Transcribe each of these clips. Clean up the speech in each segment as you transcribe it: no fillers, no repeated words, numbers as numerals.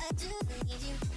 I do need you.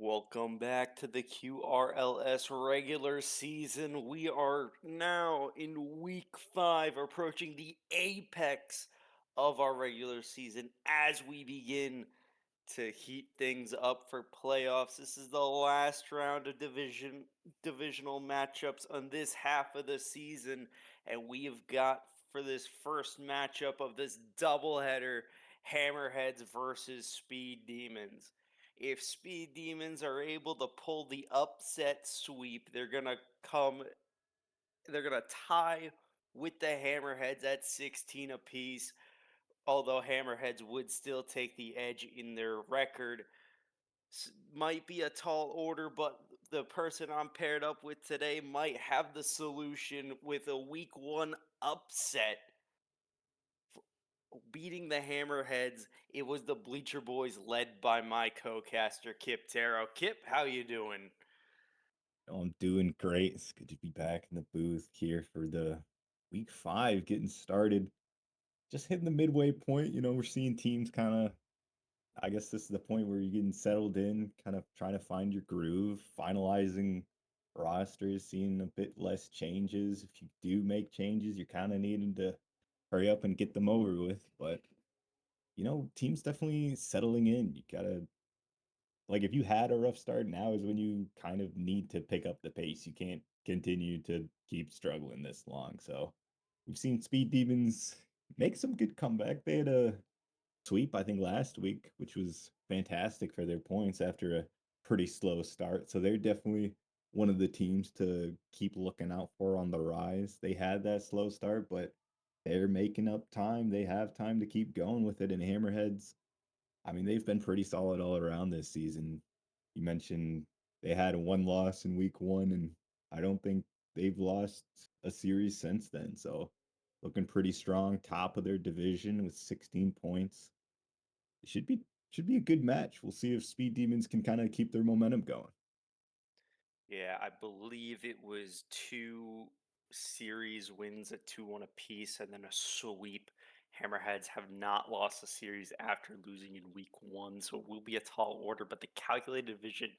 Welcome back to the QRLS regular season. We are now in week 5, approaching the apex of our regular season as we begin to heat things up for playoffs. This is the last round of divisional matchups on this half of the season, and we have got for this first matchup of this doubleheader, Hammerheads versus Speed Demons. If Speed Demons are able to pull the upset sweep, they're gonna tie with the Hammerheads at 16 apiece, although Hammerheads would still take the edge in their record. Might be a tall order, but the person I'm paired up with today might have the solution with a week 1 upset beating the Hammerheads. It was the Bleacher Boys led by my co-caster Kip Taro. Kip, how you doing? I'm doing great. It's good to be back in the booth here for the week 5 getting started. Just hitting the midway point. We're seeing teams kind of, I guess this is the point where you're getting settled in, kind of trying to find your groove, finalizing rosters, seeing a bit less changes. If you do make changes, you're kind of needing to hurry up and get them over with. But, teams definitely settling in. You got to like if you had a rough start, now is when you kind of need to pick up the pace. You can't continue to keep struggling this long. So we've seen Speed Demons make some good comeback. They had a sweep, I think, last week, which was fantastic for their points after a pretty slow start. So they're definitely one of the teams to keep looking out for on the rise. They had that slow start, but they're making up time. They have time to keep going with it. And Hammerheads, I mean, they've been pretty solid all around this season. You mentioned they had one loss in week 1, and I don't think they've lost a series since then. So looking pretty strong, top of their division with 16 points. It should be a good match. We'll see if Speed Demons can kind of keep their momentum going. Yeah, I believe it was 2 series wins at 2-1 apiece and then a sweep. Hammerheads have not lost a series after losing in week 1, so it will be a tall order, but the calculated division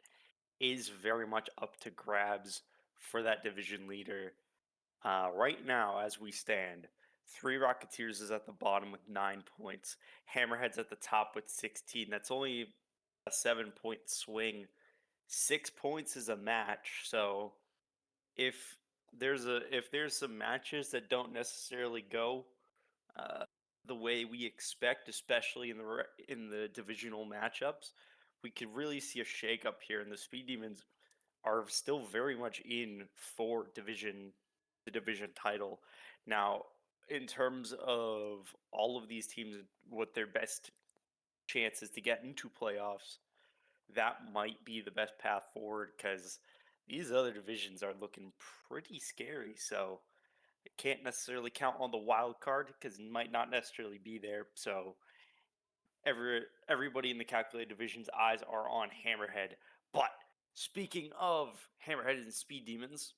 is very much up to grabs for that division leader. Right now, as we stand, Three Rocketeers is at the bottom with 9 points. Hammerhead's at the top with 16. That's only a 7 point swing. 6 points is a match. So if there's some matches that don't necessarily go uh, the way we expect, especially in the divisional matchups, we could really see a shakeup here. And the Speed Demons are still very much in for the division title. Now, in terms of all of these teams, what their best chances to get into playoffs, that might be the best path forward because these other divisions are looking pretty scary. So can't necessarily count on the wild card because it might not necessarily be there. So everybody in the calculated division's eyes are on Hammerhead. But speaking of Hammerhead and Speed Demons,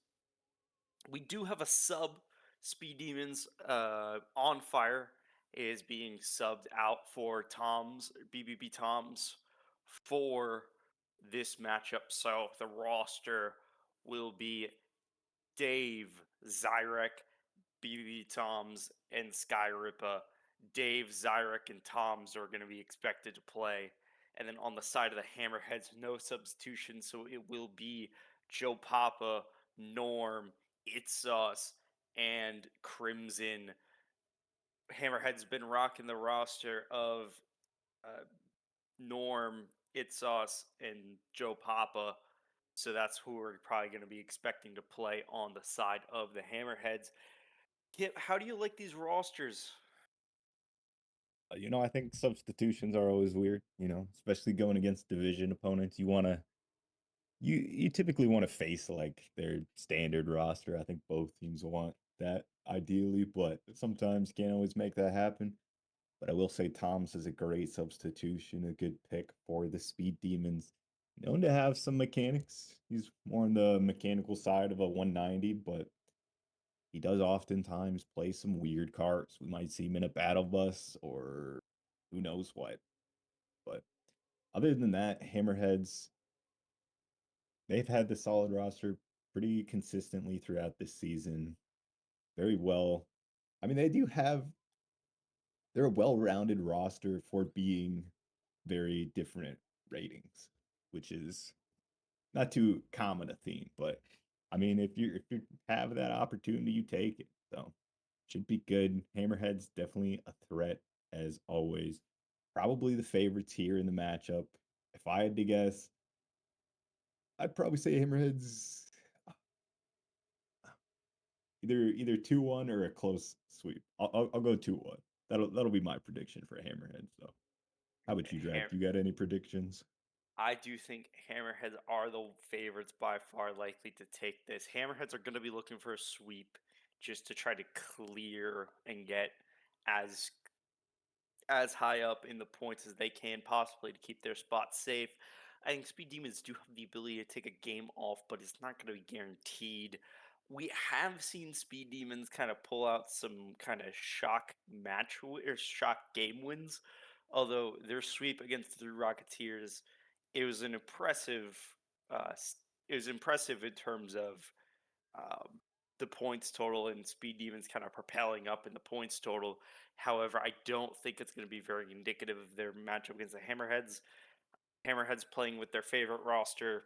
we do have a sub. Speed Demons on fire is being subbed out for Tom's BBB Tom's for this matchup. So the roster will be Dave, Zyrek, BBB Toms, and Skyrippa. Dave, Zyrek, and Toms are going to be expected to play. And then on the side of the Hammerheads, no substitution, so it will be Joe Papa, Norm, It's Us, and Crimson. Hammerhead's been rocking the roster of uh, Norm, It's Us, and Joe Papa. So that's who we're probably going to be expecting to play on the side of the Hammerheads. Kip, how do you like these rosters? I think substitutions are always weird, especially going against division opponents. You typically want to face like their standard roster. I think both teams want that ideally, but sometimes can't always make that happen. But I will say Tom's is a great substitution, a good pick for the Speed Demons. Known to have some mechanics. He's more on the mechanical side of a 190, but he does oftentimes play some weird cards. We might see him in a battle bus or who knows what. But other than that, Hammerheads, they've had the solid roster pretty consistently throughout this season. Very well. I mean, they're a well-rounded roster for being very different ratings, which is not too common a theme, but I mean, if you have that opportunity, you take it. So should be good. Hammerheads definitely a threat as always. Probably the favorites here in the matchup. If I had to guess, I'd probably say Hammerheads either 2-1 or a close sweep. I'll go 2-1. That'll be my prediction for Hammerheads though. How about you, Jack? Ham- You got any predictions? I do think Hammerheads are the favorites by far likely to take this. Hammerheads are going to be looking for a sweep just to try to clear and get as high up in the points as they can possibly to keep their spot safe. I think Speed Demons do have the ability to take a game off, but it's not going to be guaranteed. We have seen Speed Demons kind of pull out some kind of shock or shock game wins, although their sweep against the Rocketeers, it was an impressive. It was impressive in terms of um, the points total and Speed Demons kind of propelling up in the points total. However, I don't think it's going to be very indicative of their matchup against the Hammerheads. Hammerheads playing with their favorite roster.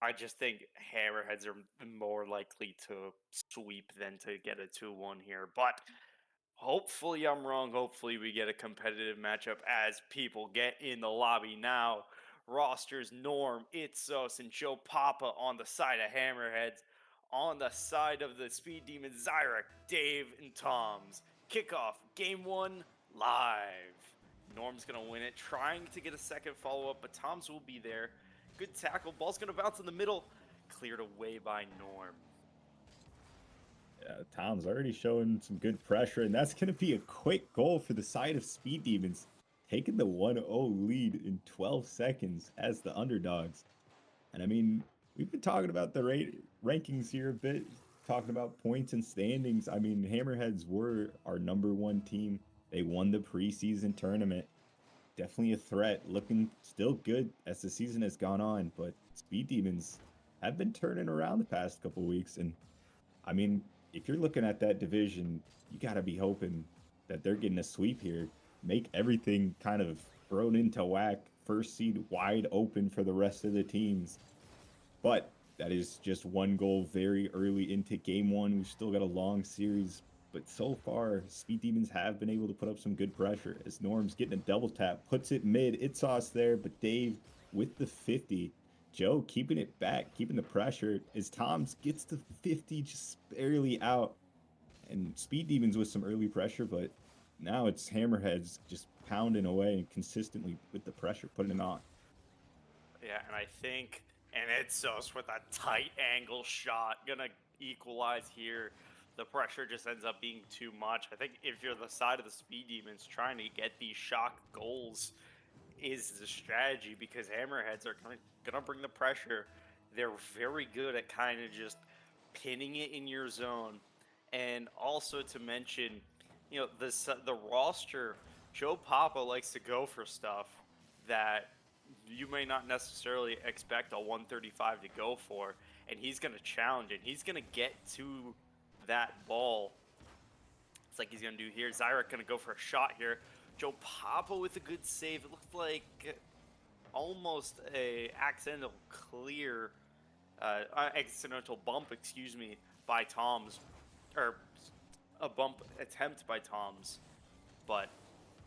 I just think Hammerheads are more likely to sweep than to get a 2-1 here. But hopefully I'm wrong. Hopefully we get a competitive matchup as people get in the lobby now. Rosters Norm, Itzos, and Joe Papa on the side of Hammerheads. On the side of the Speed Demons, Zyrek, Dave, and Toms. Kickoff, game one, live. Norm's going to win it, trying to get a second follow-up, but Toms will be there. Good tackle. Ball's going to bounce in the middle. Cleared away by Norm. Yeah, Tom's already showing some good pressure, and that's going to be a quick goal for the side of Speed Demons, taking the 1-0 lead in 12 seconds as the underdogs. And I mean, we've been talking about the rankings here a bit, talking about points and standings. I mean, Hammerheads were our #1 team. They won the preseason tournament. Definitely a threat, looking still good as the season has gone on, but Speed Demons have been turning around the past couple weeks, and I mean, if you're looking at that division, you got to be hoping that they're getting a sweep here, make everything kind of thrown into whack, first seed wide open for the rest of the teams. But that is just one goal very early into game one. We've still got a long series, but so far, Speed Demons have been able to put up some good pressure as Norm's getting a double tap, puts it mid. It's us there, but Dave with the 50. Joe keeping it back, keeping the pressure as Tom's gets the 50 just barely out. And Speed Demons with some early pressure, but now it's Hammerheads just pounding away and consistently with the pressure, putting it on. Yeah, and I think, and Itzos with a tight angle shot, gonna equalize here. The pressure just ends up being too much. I think if you're the side of the Speed Demons trying to get these shock goals is the strategy because Hammerheads are gonna bring the pressure. They're very good at kind of just pinning it in your zone, and also to mention, the roster. Joe Papa likes to go for stuff that you may not necessarily expect a 135 to go for, and he's going to challenge it. He's going to get to that ball. It's like he's going to do here. Zyrek going to go for a shot here. Joe Papa with a good save. It looked like almost a accidental bump, excuse me, by Tom's, or a bump attempt by Tom's, but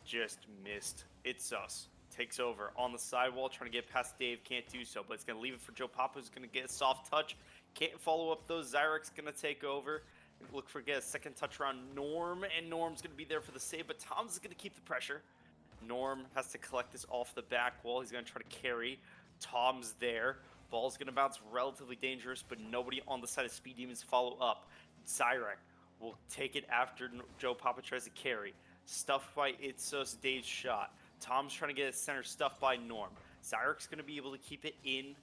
just missed. It's us. Takes over on the sidewall, trying to get past Dave. Can't do so, but it's going to leave it for Joe Papa, who's going to get a soft touch. Can't follow up those. Zyrek's going to take over. Look for get a second touch around Norm, and Norm's going to be there for the save, but Tom's is going to keep the pressure. Norm has to collect this off the back wall. He's going to try to carry. Tom's there. Ball's going to bounce relatively dangerous, but nobody on the side of Speed Demons follow up. Zyrek will take it after Joe Papa tries to carry. Stuffed by Itzos, Dave's shot. Tom's trying to get his center stuffed by Norm. Zyrek's going to be able to keep it in,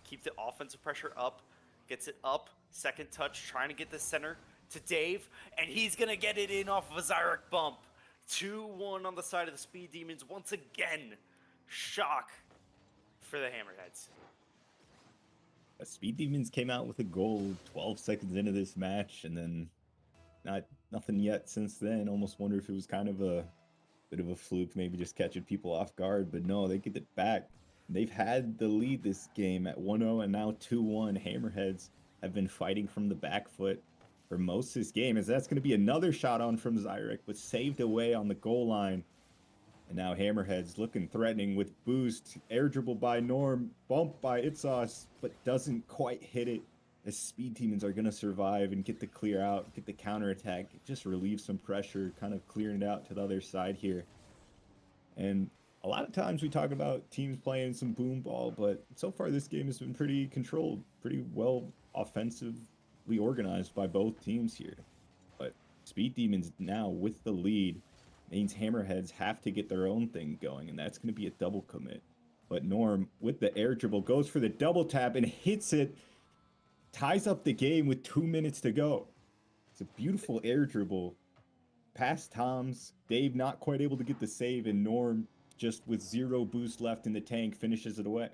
keep the offensive pressure up. Gets it up. Second touch, trying to get the center to Dave, and he's going to get it in off of a Zyrek bump. 2-1 on the side of the Speed Demons. Once again, shock for the Hammerheads. Speed Demons came out with a goal 12 seconds into this match, and then nothing yet since then. Almost wonder if it was kind of a bit of a fluke, maybe just catching people off guard. But no, they get it back. They've had the lead this game at 1-0 and now 2-1. Hammerheads have been fighting from the back foot for most of this game, as that's going to be another shot on from Zyrek, but saved away on the goal line. And now Hammerheads looking threatening with boost, air dribble by Norm, bump by Itzos, but doesn't quite hit it. As Speed Demons are going to survive and get the clear out, get the counter attack, just relieve some pressure, kind of clearing it out to the other side here. And a lot of times we talk about teams playing some boom ball, but so far this game has been pretty controlled, pretty well offensively organized by both teams here. But Speed Demons now with the lead means Hammerheads have to get their own thing going, and that's going to be a double commit. But Norm, with the air dribble, goes for the double tap and hits it, ties up the game with 2 minutes to go. It's a beautiful air dribble past Tom's. Dave not quite able to get the save, and Norm, just with zero boost left in the tank, finishes it away.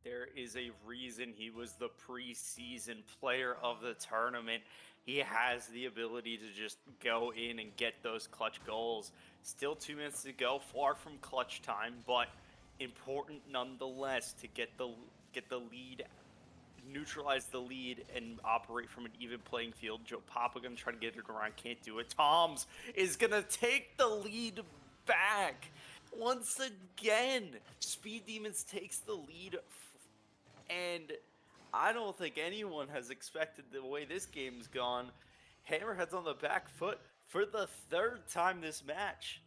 There is a reason he was the preseason player of the tournament. He has the ability to just go in and get those clutch goals. Still 2 minutes to go, far from clutch time, but important nonetheless to get the lead, neutralize the lead, and operate from an even playing field. Joe Papa gonna try to get it around, can't do it. Toms is gonna take the lead back once again. Speed Demons takes the lead, and I don't think anyone has expected the way this game's gone. Hammerhead's on the back foot for the third time this match.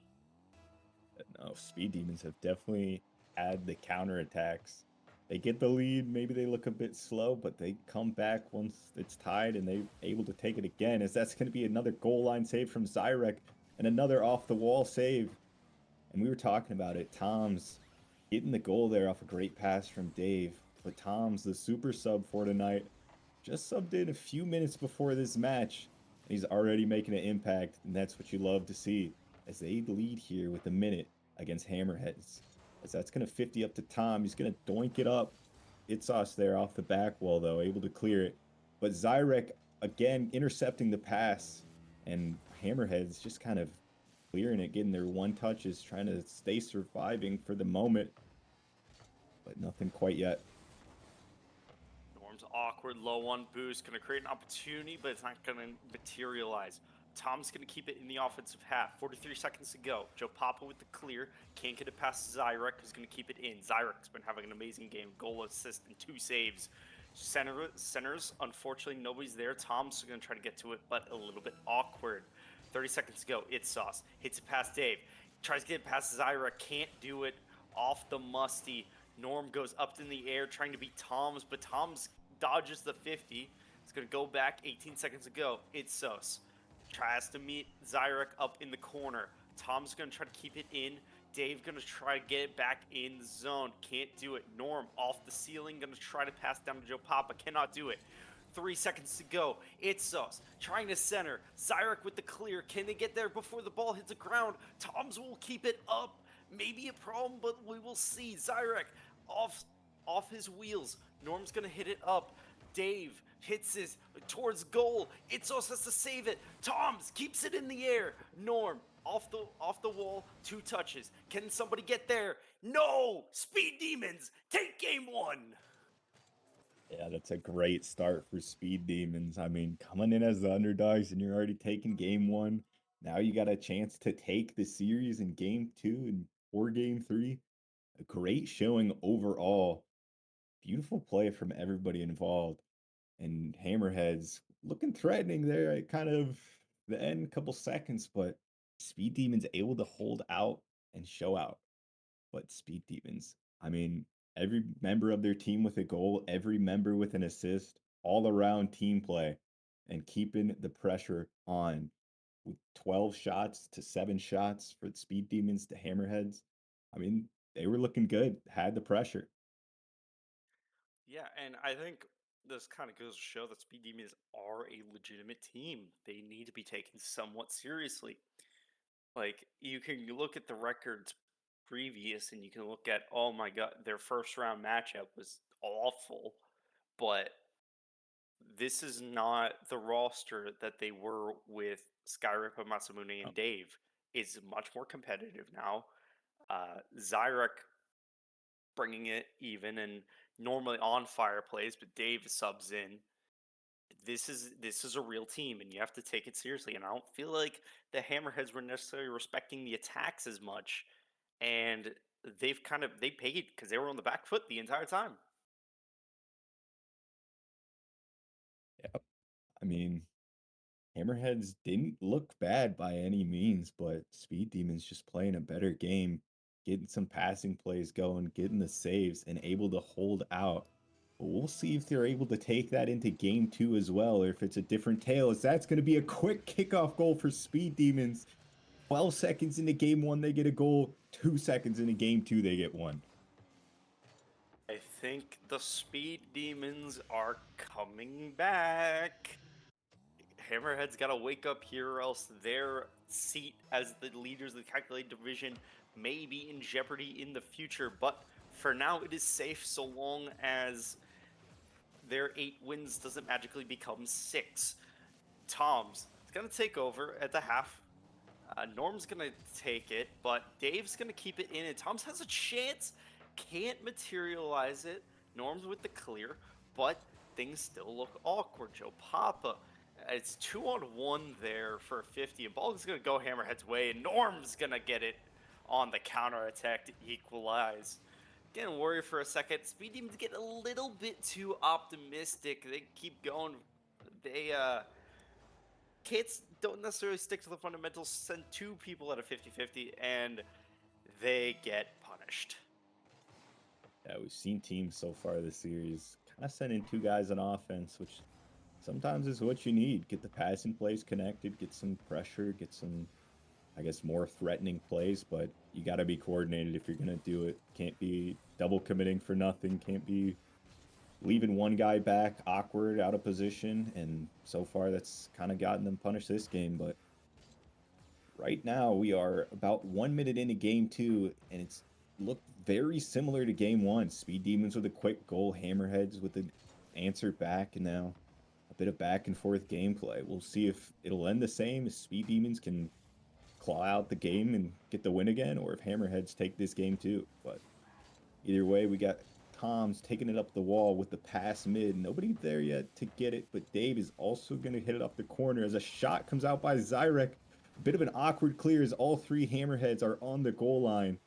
No, Speed Demons have definitely had the counter attacks. They get the lead, maybe they look a bit slow, but they come back once it's tied and they're able to take it again, as that's going to be another goal line save from Zyrek and another off the wall save. And we were talking about it. Tom's getting the goal there off a great pass from Dave, but Tom's the super sub for tonight. Just subbed in a few minutes before this match, and he's already making an impact, and that's what you love to see as they lead here with a minute against Hammerheads. As that's going to 50 up to Tom. He's going to doink it up. Itzos there off the back wall, though, able to clear it. But Zyrek, again, intercepting the pass, and Hammerheads just kind of clearing it, getting their one touches, trying to stay surviving for the moment, but nothing quite yet. Norm's awkward, low on boost, going to create an opportunity, but it's not going to materialize. Tom's going to keep it in the offensive half. 43 seconds to go. Joe Papa with the clear. Can't get it past Zyrek, who's going to keep it in. Zyrek's been having an amazing game. Goal, assist, and 2 saves. Centers, unfortunately, nobody's there. Tom's going to try to get to it, but a little bit awkward. 30 seconds to go. It's Sauce. Hits it past Dave. Tries to get it past Zyrek. Can't do it. Off the musty. Norm goes up in the air trying to beat Tom's, but Tom's dodges the 50. It's going to go back 18 seconds to go. It's Sos. Tries to meet Zyrek up in the corner. Tom's going to try to keep it in. Dave going to try to get it back in the zone. Can't do it. Norm off the ceiling. Going to try to pass down to Joe Papa. Cannot do it. 3 seconds to go. It's Sos trying to center. Zyrek with the clear. Can they get there before the ball hits the ground? Toms will keep it up. Maybe a problem, but we will see. Zyrek off his wheels. Norm's gonna hit it up. Dave hits this towards goal. Itzos has to save it. Toms keeps it in the air. Norm off the wall. 2 touches. Can somebody get there? No! Speed Demons take game 1. Yeah, that's a great start for Speed Demons. I mean, coming in as the underdogs and you're already taking game one. Now you got a chance to take the series in game two and or game three. A great showing overall. Beautiful play from everybody involved. And Hammerheads looking threatening there at kind of the end couple seconds, but Speed Demons able to hold out and show out. But Speed Demons, I mean, every member of their team with a goal, every member with an assist, all around team play, and keeping the pressure on with 12 shots to 7 shots for the Speed Demons to Hammerheads. I mean, they were looking good, had the pressure. Yeah, and I think this kind of goes to show that Speed Demons are a legitimate team. They need to be taken somewhat seriously. Like, you can look at the records previous and you can look at, oh my god, their first round matchup was awful. but this is not the roster that they were with Skyripa, Masamune, Oh, and Dave. It's much more competitive now. Zyrek bringing it even and normally on fire plays, but Dave subs in. This is a real team, and you have to take it seriously. And I don't feel like the Hammerheads were necessarily respecting the attacks as much, and they paid because they were on the back foot the entire time. yeah. I mean, Hammerheads didn't look bad by any means, but Speed Demons just playing a better game, getting some passing plays going, getting the saves, and able to hold out. But we'll see if they're able to take that into game two as well, or if it's a different tale, as that's going to be a quick kickoff goal for Speed Demons. 12 seconds into game one, they get a goal. 2 seconds into game two, they get one. I think the Speed Demons are coming back. Hammerhead's got to wake up here, or else their seat as the leaders of the calculated division may be in jeopardy in the future. But for now, it is safe so long as their 8 wins doesn't magically become 6. Tom's going to take over at the half. Norm's going to take it, but Dave's going to keep it in, and Tom's has a chance. Can't materialize it. Norm's with the clear, but things still look awkward. Joe Papa, it's 2-on-1 there for a 50, and ball is going to go Hammerhead's way, and Norm's going to get it on the counter attack to equalize. Getting worried for a second. Speed Demons get a little bit too optimistic. They keep going. They kids don't necessarily stick to the fundamentals, send 2 people at a 50-50, and they get punished. Yeah, we've seen teams so far this series kind of sending two guys on offense, which sometimes is what you need. Get the passing plays connected, get some pressure, get some, I guess, more threatening plays, but you got to be coordinated if you're going to do it. Can't be double committing for nothing, can't be leaving one guy back awkward, out of position, and so far that's kind of gotten them punished this game. But right now we are about 1 minute into game two, and it's looked very similar to game one. Speed Demons with a quick goal, Hammerheads with an answer back, and now a bit of back and forth gameplay. We'll see if it'll end the same, if Speed Demons can claw out the game and get the win again, or if Hammerheads take this game too. But either way, we got Tom's taking it up the wall with the pass mid. Nobody there yet to get it, but Dave is also going to hit it up the corner as a shot comes out by Zyrek. A bit of an awkward clear as all three Hammerheads are on the goal line.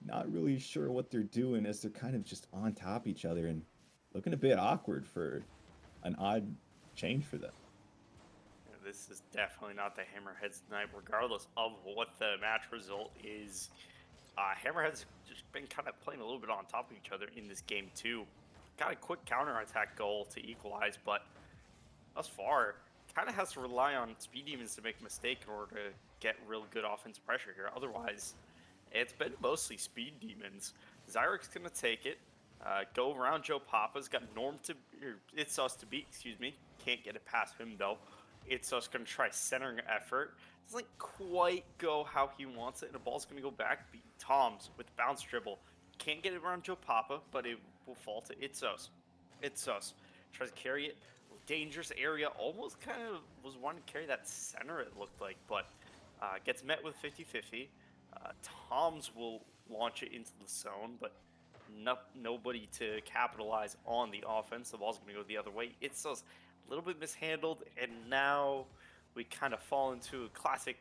Not really sure what they're doing as they're kind of just on top of each other and looking a bit awkward for an odd change for them. This is definitely not the Hammerheads tonight, regardless of what the match result is. Hammerheads just been kind of playing a little bit on top of each other in this game too. Got a quick counter-attack goal to equalize, but thus far, kind of has to rely on Speed Demons to make a mistake in order to get real good offensive pressure here. Otherwise, it's been mostly Speed Demons. Zyrek's going to take it, go around Joe Papa's, got Norm to, it's us to beat, excuse me. Can't get it past him though. It's us going to try centering effort. Doesn't quite go how he wants it, and the ball's going to go back. Beat Tom's with bounce dribble. Can't get it around Joe Papa, but it will fall to It's us. It's us. Tries to carry it. Dangerous area. Almost kind of was wanting to carry that center, it looked like, but gets met with 50-50. Tom's will launch it into the zone, but nobody to capitalize on the offense. The ball's going to go the other way. It's a little bit mishandled, and now we kind of fall into a classic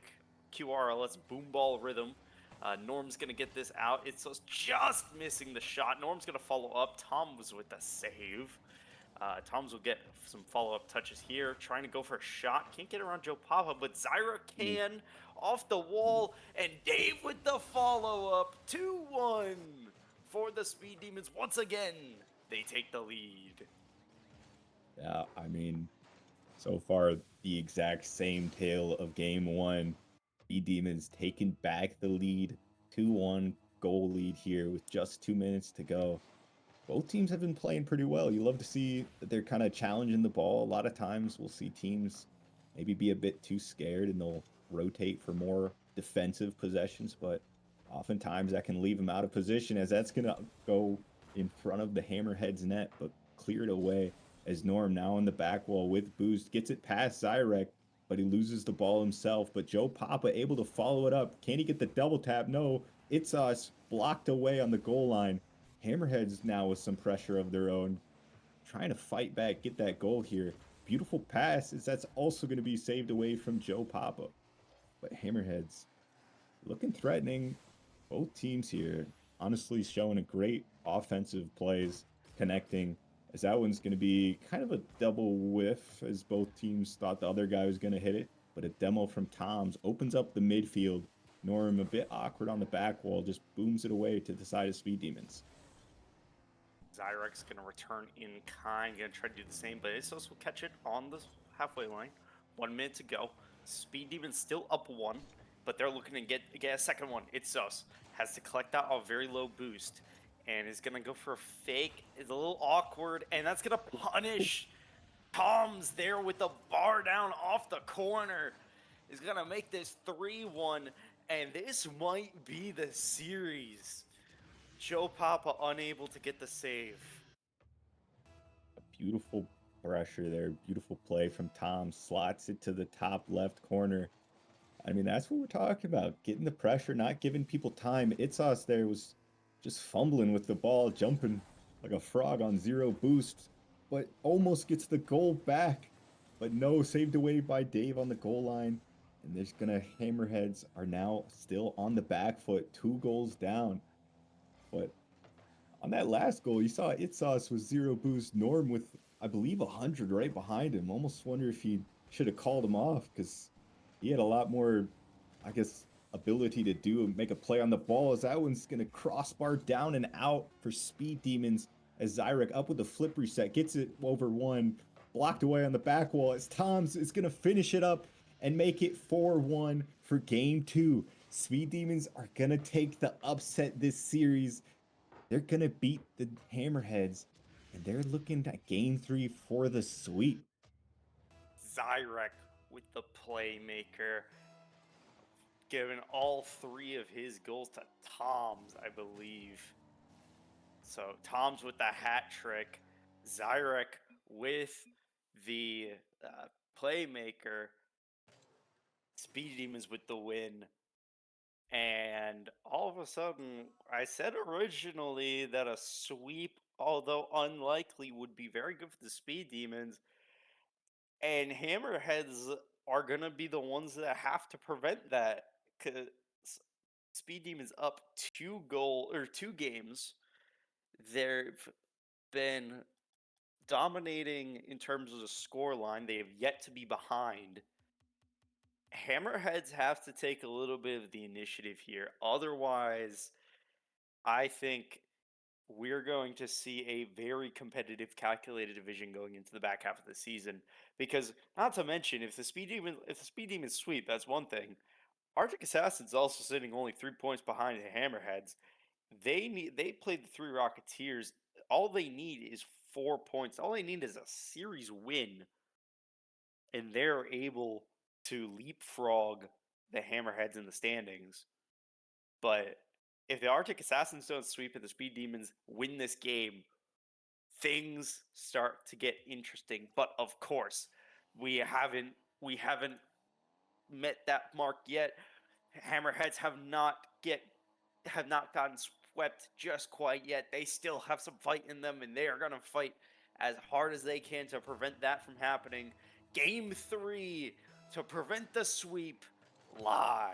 QRLS boom ball rhythm. Norm's going to get this out. It's just missing the shot. Norm's going to follow up. Tom was with the save. Tom's will get some follow-up touches here, trying to go for a shot. Can't get around Joe Papa, but Zyra can off the wall, and Dave with the follow-up. 2-1 for the Speed Demons. Once again, they take the lead. Yeah, I mean, so far the exact same tale of game one. Speed Demons taking back the lead, 2-1 goal lead here with just 2 minutes to go. Both teams have been playing pretty well. You love to see that they're kind of challenging the ball. A lot of times we'll see teams maybe be a bit too scared and they'll rotate for more defensive possessions, but oftentimes that can leave them out of position as that's going to go in front of the Hammerheads net. But cleared away as Norm now on the back wall with boost gets it past Zyrek, but he loses the ball himself. But Joe Papa able to follow it up. Can he get the double tap? No, it's us blocked away on the goal line. Hammerheads now with some pressure of their own, trying to fight back, get that goal here. Beautiful pass is that's also going to be saved away from Joe Papa. But Hammerheads looking threatening. Both teams here honestly showing a great offensive plays, connecting. As that one's going to be kind of a double whiff, as both teams thought the other guy was going to hit it. But a demo from Tom's opens up the midfield. Norm a bit awkward on the back wall, just booms it away to the side of Speed Demons. Zyrek's going to return in kind, going to try to do the same, but Issos will catch it on the halfway line. 1 minute to go. Speed Demons still up 1, but they're looking to get a second one. Issos has to collect out a very low boost and is going to go for a fake. It's a little awkward, and that's going to punish Tom's there with the bar down off the corner. Is going to make this 3-1, and this might be the series. Joe Papa unable to get the save. A beautiful pressure there. Beautiful play from Tom. Slots it to the top left corner. I mean, that's what we're talking about. Getting the pressure, not giving people time. It's us there was just fumbling with the ball, jumping like a frog on 0 boost, but almost gets the goal back. But no, saved away by Dave on the goal line. And there's gonna Hammerheads are now still on the back foot, 2 goals down. But on that last goal, you saw Itsos with 0 boost. Norm with, I believe, 100 right behind him. Almost wonder if he should have called him off because he had a lot more, I guess, ability to do and make a play on the ball. As that one's going to crossbar down and out for Speed Demons. As Zyrek up with the flip reset, gets it over 1, blocked away on the back wall. As Tom's is going to finish it up and make it 4-1 for game 2. Speed Demons are going to take the upset this series. They're going to beat the Hammerheads, and they're looking at game 3 for the sweep. Zyrek with the playmaker, giving all 3 of his goals to Tom's, I believe. So Tom's with the hat trick, Zyrek with the playmaker, Speed Demons with the win. And all of a sudden, I said originally that a sweep, although unlikely, would be very good for the Speed Demons. And Hammerheads are going to be the ones that have to prevent that. Because Speed Demons up 2 games. They've been dominating in terms of the score line. They have yet to be behind. Hammerheads have to take a little bit of the initiative here. Otherwise, I think we're going to see a very competitive, calculated division going into the back half of the season. Because, not to mention, if the Speed Demons sweep, that's one thing. Arctic Assassin's also sitting only 3 points behind the Hammerheads. They played the 3 Rocketeers. All they need is 4 points. All they need is a series win, and they're able to leapfrog the Hammerheads in the standings. But if the Arctic Assassins don't sweep and the Speed Demons win this game, things start to get interesting. But of course, we haven't met that mark yet. Hammerheads have not gotten swept just quite yet. They still have some fight in them, and they are going to fight as hard as they can to prevent that from happening. Game 3 to prevent the sweep live.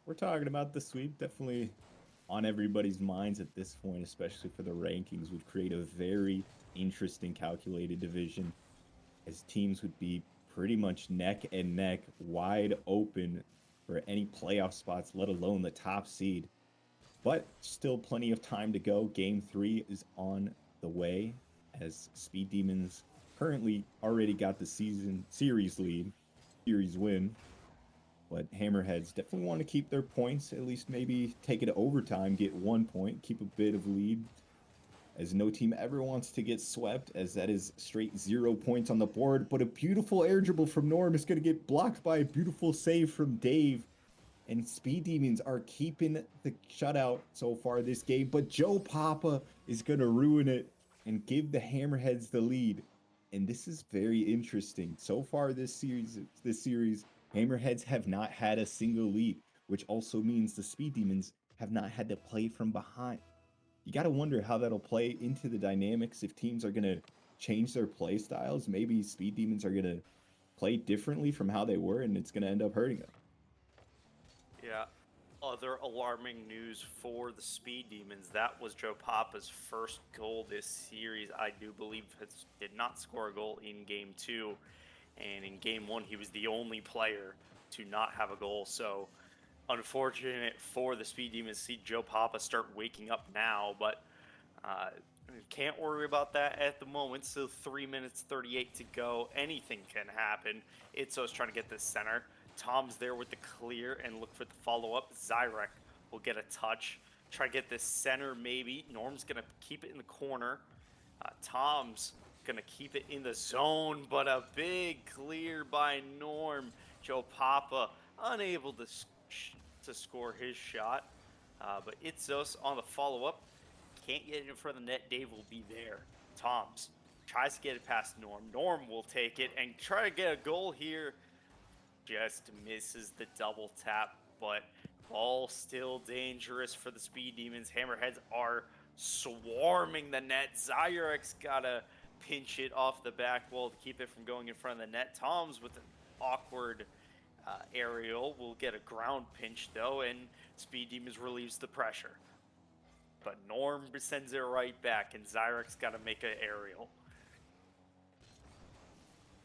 We're talking about the sweep, definitely on everybody's minds at this point, especially for the rankings, would create a very interesting calculated division as teams would be pretty much neck and neck, wide open for any playoff spots, let alone the top seed. But still plenty of time to go. Game 3 is on the way as Speed Demons currently already got the series win. But Hammerheads definitely want to keep their points, at least maybe take it to overtime, get 1 point, keep a bit of lead, as no team ever wants to get swept, as that is straight 0 points on the board. But a beautiful air dribble from Norm is going to get blocked by a beautiful save from Dave. and Speed Demons are keeping the shutout so far this game, but Joe Papa is going to ruin it and give the Hammerheads the lead. And this is very interesting. So far this series, Hammerheads have not had a single lead, which also means the Speed Demons have not had to play from behind. You got to wonder how that'll play into the dynamics if teams are going to change their play styles. Maybe Speed Demons are going to play differently from how they were, and it's going to end up hurting them. Yeah. Other alarming news for the Speed Demons. That was Joe Papa's first goal this series. I do believe did not score a goal in game two. And in game one, he was the only player to not have a goal. So unfortunate for the Speed Demons to see Joe Papa start waking up now, but uh, can't worry about that at the moment. Still 3 minutes 38 to go. Anything can happen. Itzo's trying to get this center. Tom's there with the clear and look for the follow-up. Zyrek will get a touch. Try to get this center maybe. Norm's going to keep it in the corner. Tom's going to keep it in the zone, but a big clear by Norm. Joe Papa unable to score his shot. But Itzos on the follow-up. Can't get it in front of the net. Dave will be there. Toms tries to get it past Norm. Norm will take it and try to get a goal here. Just misses the double tap, but ball still dangerous for the Speed Demons. Hammerheads are swarming the net. Zyrek's got to pinch it off the back wall to keep it from going in front of the net. Toms with an awkward aerial will get a ground pinch, though, and Speed Demons relieves the pressure. But Norm sends it right back, and Zyrek's got to make an aerial.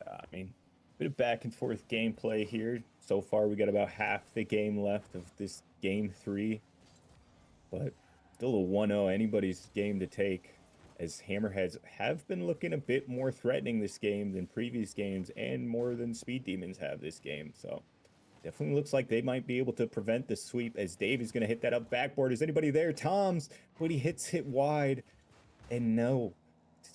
I mean, bit of back and forth gameplay here. So far, we got about half the game left of this game 3. But still a 1-0, anybody's game to take, as Hammerheads have been looking a bit more threatening this game than previous games and more than Speed Demons have this game. So definitely looks like they might be able to prevent the sweep, as Dave is going to hit that up backboard. Is anybody there? Tom's, but he hits it wide. And no,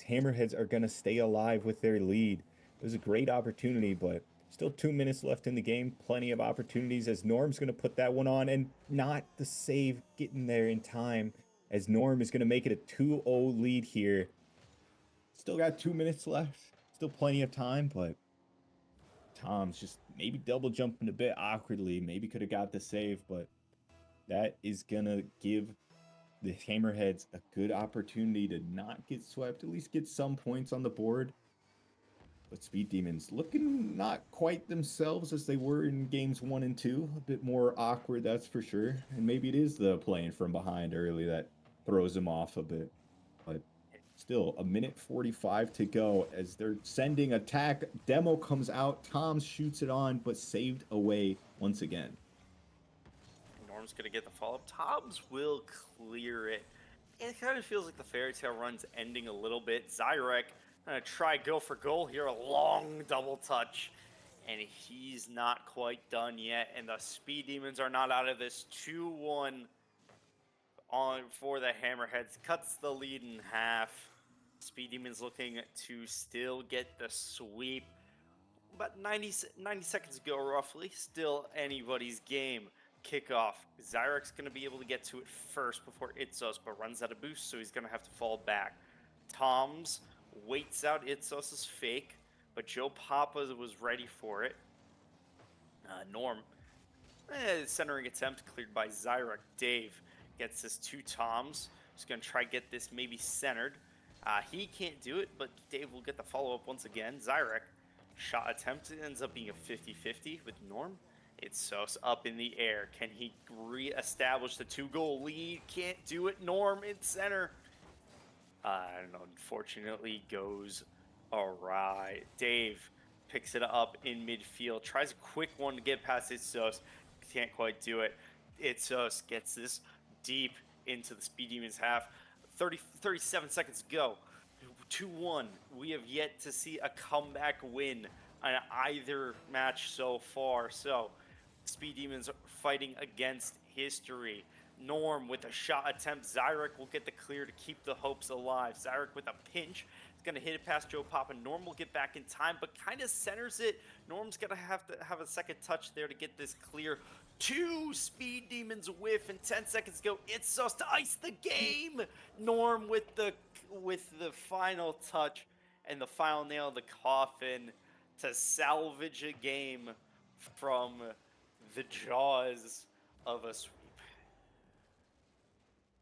Hammerheads are going to stay alive with their lead. It was a great opportunity, but still 2 minutes left in the game. Plenty of opportunities, as Norm's going to put that one on, and not the save getting there in time, as Norm is going to make it a 2-0 lead here. Still got 2 minutes left. Still plenty of time, but Tom's just maybe double jumping a bit awkwardly. Maybe could have got the save, but that is going to give the Hammerheads a good opportunity to not get swept, at least get some points on the board. But Speed Demons looking not quite themselves as they were in games 1 and 2. A bit more awkward, that's for sure. And maybe it is the playing from behind early that throws them off a bit. But still, a minute 45 to go as they're sending attack. Demo comes out. Tom shoots it on, but saved away once again. Norm's going to get the follow-up. Toms will clear it. It kind of feels like the fairy tale run's ending a little bit. Zyrek going to try go for goal here. A long double touch. And he's not quite done yet. And the Speed Demons are not out of this. 2-1 on for the Hammerheads. Cuts the lead in half. Speed Demons looking to still get the sweep. About 90 seconds ago, roughly. Still anybody's game. Kickoff. Zyrek's going to be able to get to it first before Itzos, but runs out of boost, so he's going to have to fall back. Tom's waits out Itzos' fake, but Joe Papa was ready for it. Norm, centering attempt cleared by Zyrek. Dave gets this to Tom's. He's going to try get this maybe centered. He can't do it, but Dave will get the follow-up once again. Zyrek, shot attempt ends up being a 50-50 with Norm. Itzos up in the air. Can he re-establish the 2-goal lead? Can't do it. Norm in center. And unfortunately goes awry. Dave picks it up in midfield. Tries a quick one to get past Itzos. Can't quite do it. Itzos gets this deep into the Speed Demons half. 37 seconds to go. 2-1. We have yet to see a comeback win on either match so far. So, Speed Demons fighting against history. Norm with a shot attempt. Zyrek will get the clear to keep the hopes alive. Zyrek with a pinch. gonna hit it past Joe Pop, and Norm will get back in time, but kind of centers it. Norm's gonna have to have a second touch there to get this clear. Two Speed Demons whiff, and 10 seconds go. It's Sauce to ice the game. Norm with the final touch and the final nail in the coffin to salvage a game from the jaws of a sweep.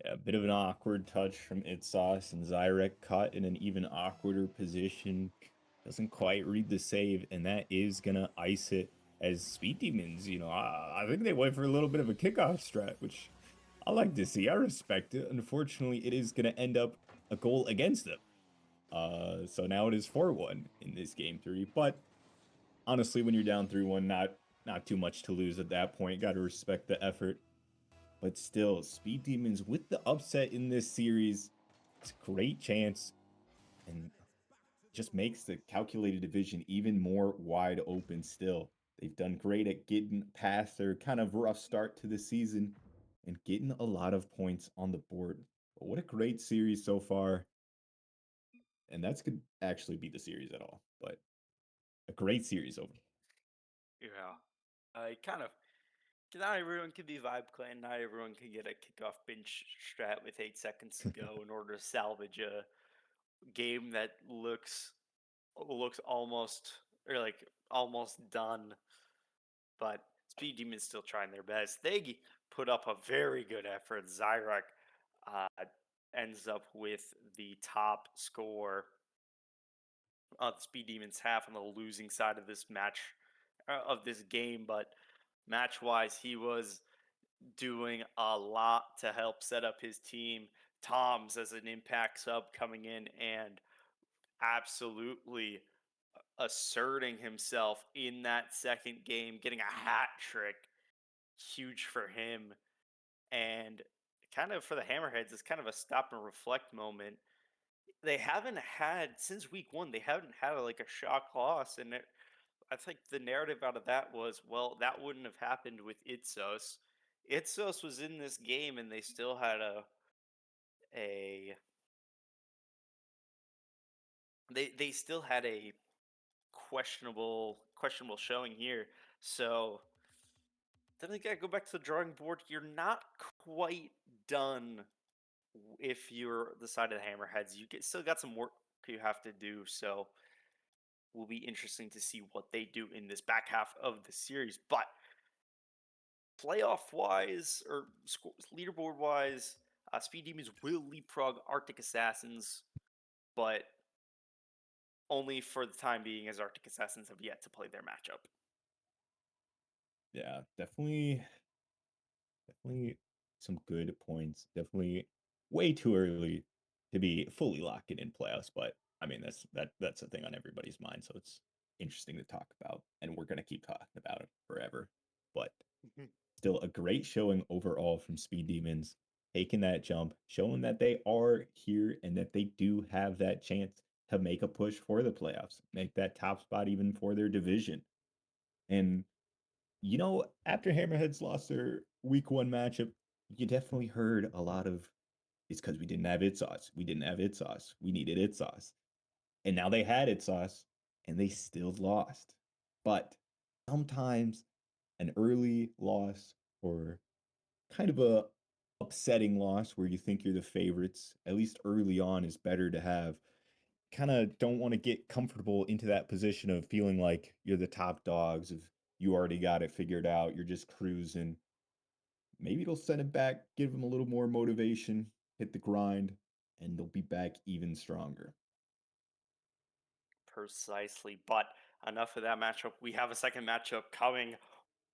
Yeah, a bit of an awkward touch from Itsauce, and Zyrek caught in an even awkwarder position. Doesn't quite read the save, and that is gonna ice it as Speed Demons, I think they went for a little bit of a kickoff strat, which I like to see. I respect it. Unfortunately, it is gonna end up a goal against them. So now it is 4-1 in this game 3. But honestly, when you're down 3-1, not too much to lose at that point. Got to respect the effort. But still, Speed Demons with the upset in this series, it's a great chance and just makes the calculated division even more wide open still. They've done great at getting past their kind of rough start to the season and getting a lot of points on the board. But what a great series so far. And that's could actually be the series at all, but a great series over. Yeah. I kind of not everyone can be Vibe Clan. Not everyone can get a kickoff bench strat with 8 seconds to go in order to salvage a game that looks almost or like almost done. But Speed Demons still trying their best. They put up a very good effort. Zyrek uh, ends up with the top score of the Speed Demons half on the losing side of this match of this game, but match wise, he was doing a lot to help set up his team. Tom's as an impact sub coming in and absolutely asserting himself in that second game, getting a hat trick, huge for him. And kind of for the Hammerheads, it's kind of a stop and reflect moment. They haven't had since week one. They haven't had like a shock loss, and I think the narrative out of that was, well, that wouldn't have happened with Itsos. Itsos was in this game, and they still had a they still had a questionable showing here. So then they gotta go back to the drawing board. You're not quite done if you're the side of the Hammerheads. Still got some work you have to do. So will be interesting to see what they do in this back half of the series. But playoff wise or leaderboard wise, Speed Demons will leapfrog Arctic Assassins, but only for the time being, as Arctic Assassins have yet to play their matchup. Yeah, definitely some good points. Definitely way too early to be fully locked in playoffs, but I mean that's a thing on everybody's mind, so it's interesting to talk about, and we're gonna keep talking about it forever. But still a great showing overall from Speed Demons, taking that jump, showing that they are here and that they do have that chance to make a push for the playoffs, make that top spot even for their division. And after Hammerheads lost their week one matchup, you definitely heard a lot of it's because we didn't have it sauce. We didn't have it sauce. We needed it sauce. And now they had it sauce and they still lost. But sometimes an early loss or kind of a upsetting loss where you think you're the favorites, at least early on, is better to have. Kind of don't want to get comfortable into that position of feeling like you're the top dogs, of you already got it figured out, you're just cruising. Maybe it'll send it back, give them a little more motivation, hit the grind, and they'll be back even stronger. Precisely. But enough of that matchup. We have a second matchup coming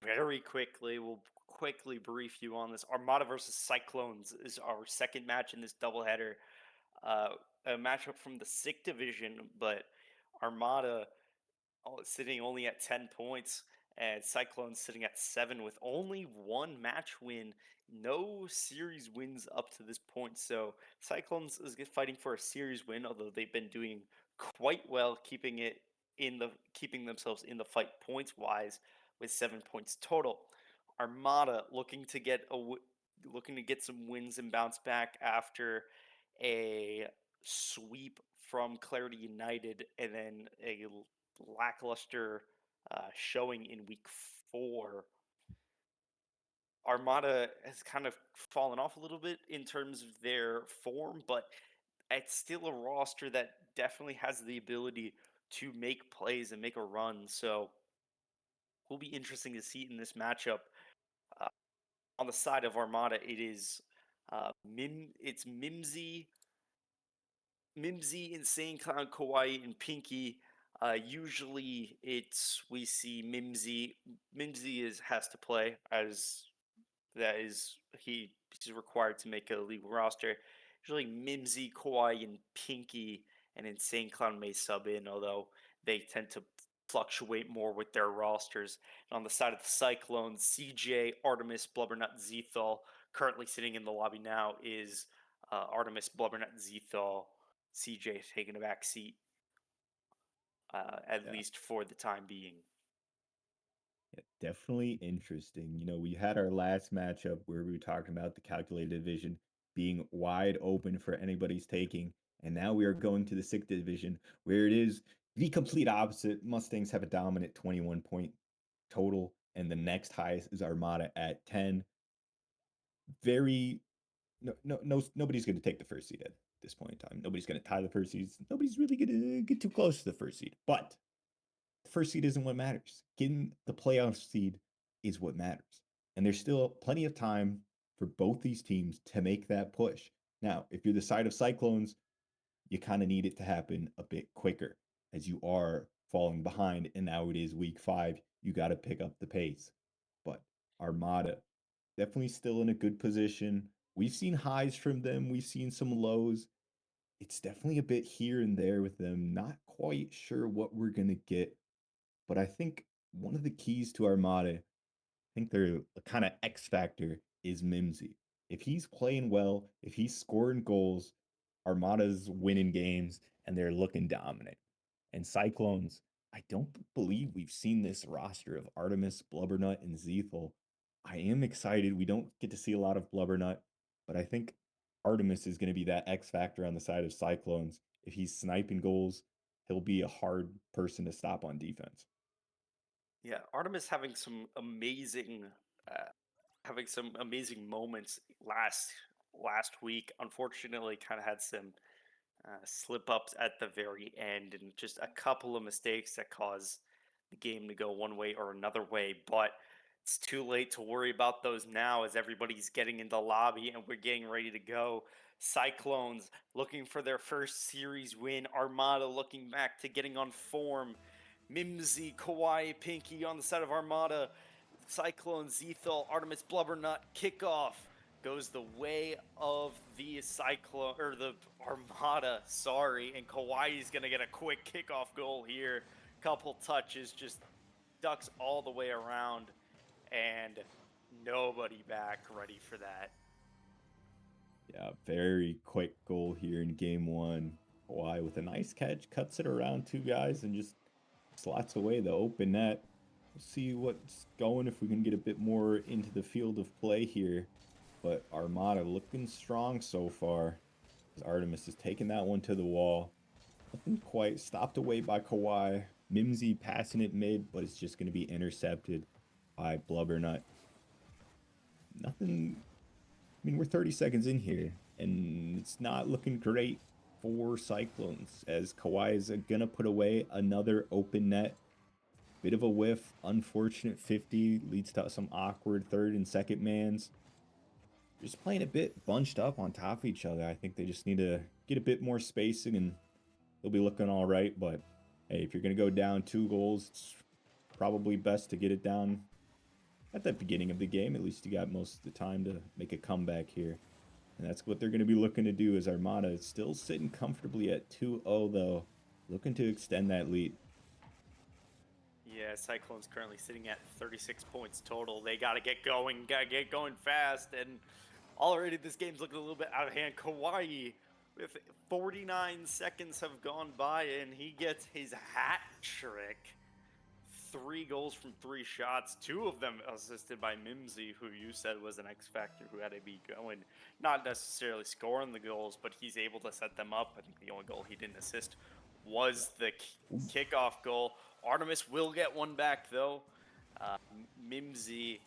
very quickly. We'll quickly brief you on this. Armada versus Cyclones is our second match in this doubleheader. Uh, a matchup from the Sick division, but Armada sitting only at 10 points, and Cyclones sitting at 7 with only one match win. No series wins up to this point. So Cyclones is fighting for a series win, although they've been doing quite well keeping themselves in the fight points wise with 7 points total. Armada looking to get some wins and bounce back after a sweep from Clarity United, and then a lackluster showing in week 4. Armada has kind of fallen off a little bit in terms of their form, but it's still a roster that definitely has the ability to make plays and make a run. So will be interesting to see in this matchup. Uh, on the side of Armada, it is it's Mimsy, Insane Clown, Kawaii, and Pinky. Usually, it's we see Mimsy. Mimsy has to play as that is he's required to make a legal roster. Usually Mimsy, Kawhi, and Pinky and Insane Clown may sub in, although they tend to fluctuate more with their rosters. And on the side of the Cyclones, CJ, Artemis, Blubbernut, Zethal, currently sitting in the lobby now is Artemis, Blubbernut, Zethal, CJ taking a back seat, at Yeah. least for the time being. Yeah, definitely interesting. We had our last matchup where we were talking about the calculated division being wide open for anybody's taking. And now we are going to the sixth division where it is the complete opposite. Mustangs have a dominant 21-point total, and the next highest is Armada at 10. Very no, nobody's going to take the first seed at this point in time. Nobody's going to tie the first seed. Nobody's really going to get too close to the first seed. But the first seed isn't what matters. Getting the playoff seed is what matters. And there's still plenty of time for both these teams to make that push. Now, if you're the side of Cyclones, you kind of need it to happen a bit quicker as you are falling behind. And now it is week 5. You got to pick up the pace. But Armada, definitely still in a good position. We've seen highs from them, we've seen some lows. It's definitely a bit here and there with them. Not quite sure what we're going to get, but I think one of the keys to Armada, I think they're kind of X factor, is Mimsy. If he's playing well, if he's scoring goals, Armada's winning games and they're looking dominant. And Cyclones, I don't believe we've seen this roster of Artemis, Blubbernut, and Zethal. I am excited. We don't get to see a lot of Blubbernut, but I think Artemis is going to be that X factor on the side of Cyclones. If he's sniping goals, he'll be a hard person to stop on defense. Yeah, Artemis uh, having some amazing moments last week. Unfortunately, kind of had some slip ups at the very end and just a couple of mistakes that caused the game to go one way or another way. But it's too late to worry about those now as everybody's getting in the lobby and we're getting ready to go. Cyclones looking for their first series win. Armada looking back to getting on form. Mimsy, Kawaii, Pinky on the side of Armada. Cyclone, Zethal, Artemis, Blubbernut, kickoff goes the way of the Cyclone or the Armada. Sorry, and Kawhi's gonna get a quick kickoff goal here. Couple touches, just ducks all the way around, and nobody back ready for that. Yeah, very quick goal here in game 1. Hawaii with a nice catch, cuts it around 2 guys and just slots away the open net. We'll see what's going if we can get a bit more into the field of play here. But Armada looking strong so far. As Artemis is taking that one to the wall. Nothing quite stopped away by Kawhi. Mimsy passing it mid, but it's just going to be intercepted by Blubbernut. Nothing. I mean, we're 30 seconds in here, and it's not looking great for Cyclones as Kawhi is going to put away another open net. Bit of a whiff, unfortunate 50 leads to some awkward third and second mans. Just playing a bit bunched up on top of each other. I think they just need to get a bit more spacing and they'll be looking all right. But hey, if you're going to go down 2 goals, it's probably best to get it down at the beginning of the game. At least you got most of the time to make a comeback here. And that's what they're going to be looking to do as Armada is still sitting comfortably at 2-0 though, looking to extend that lead. Yeah, Cyclones currently sitting at 36 points total. They got to get going fast. And already this game's looking a little bit out of hand. Kawhi, with 49 seconds have gone by, and he gets his hat trick. 3 goals from 3 shots, 2 of them assisted by Mimsy, who you said was an X factor who had to be going, not necessarily scoring the goals, but he's able to set them up. I think the only goal he didn't assist was the kickoff goal. Artemis will get one back though. Mimsy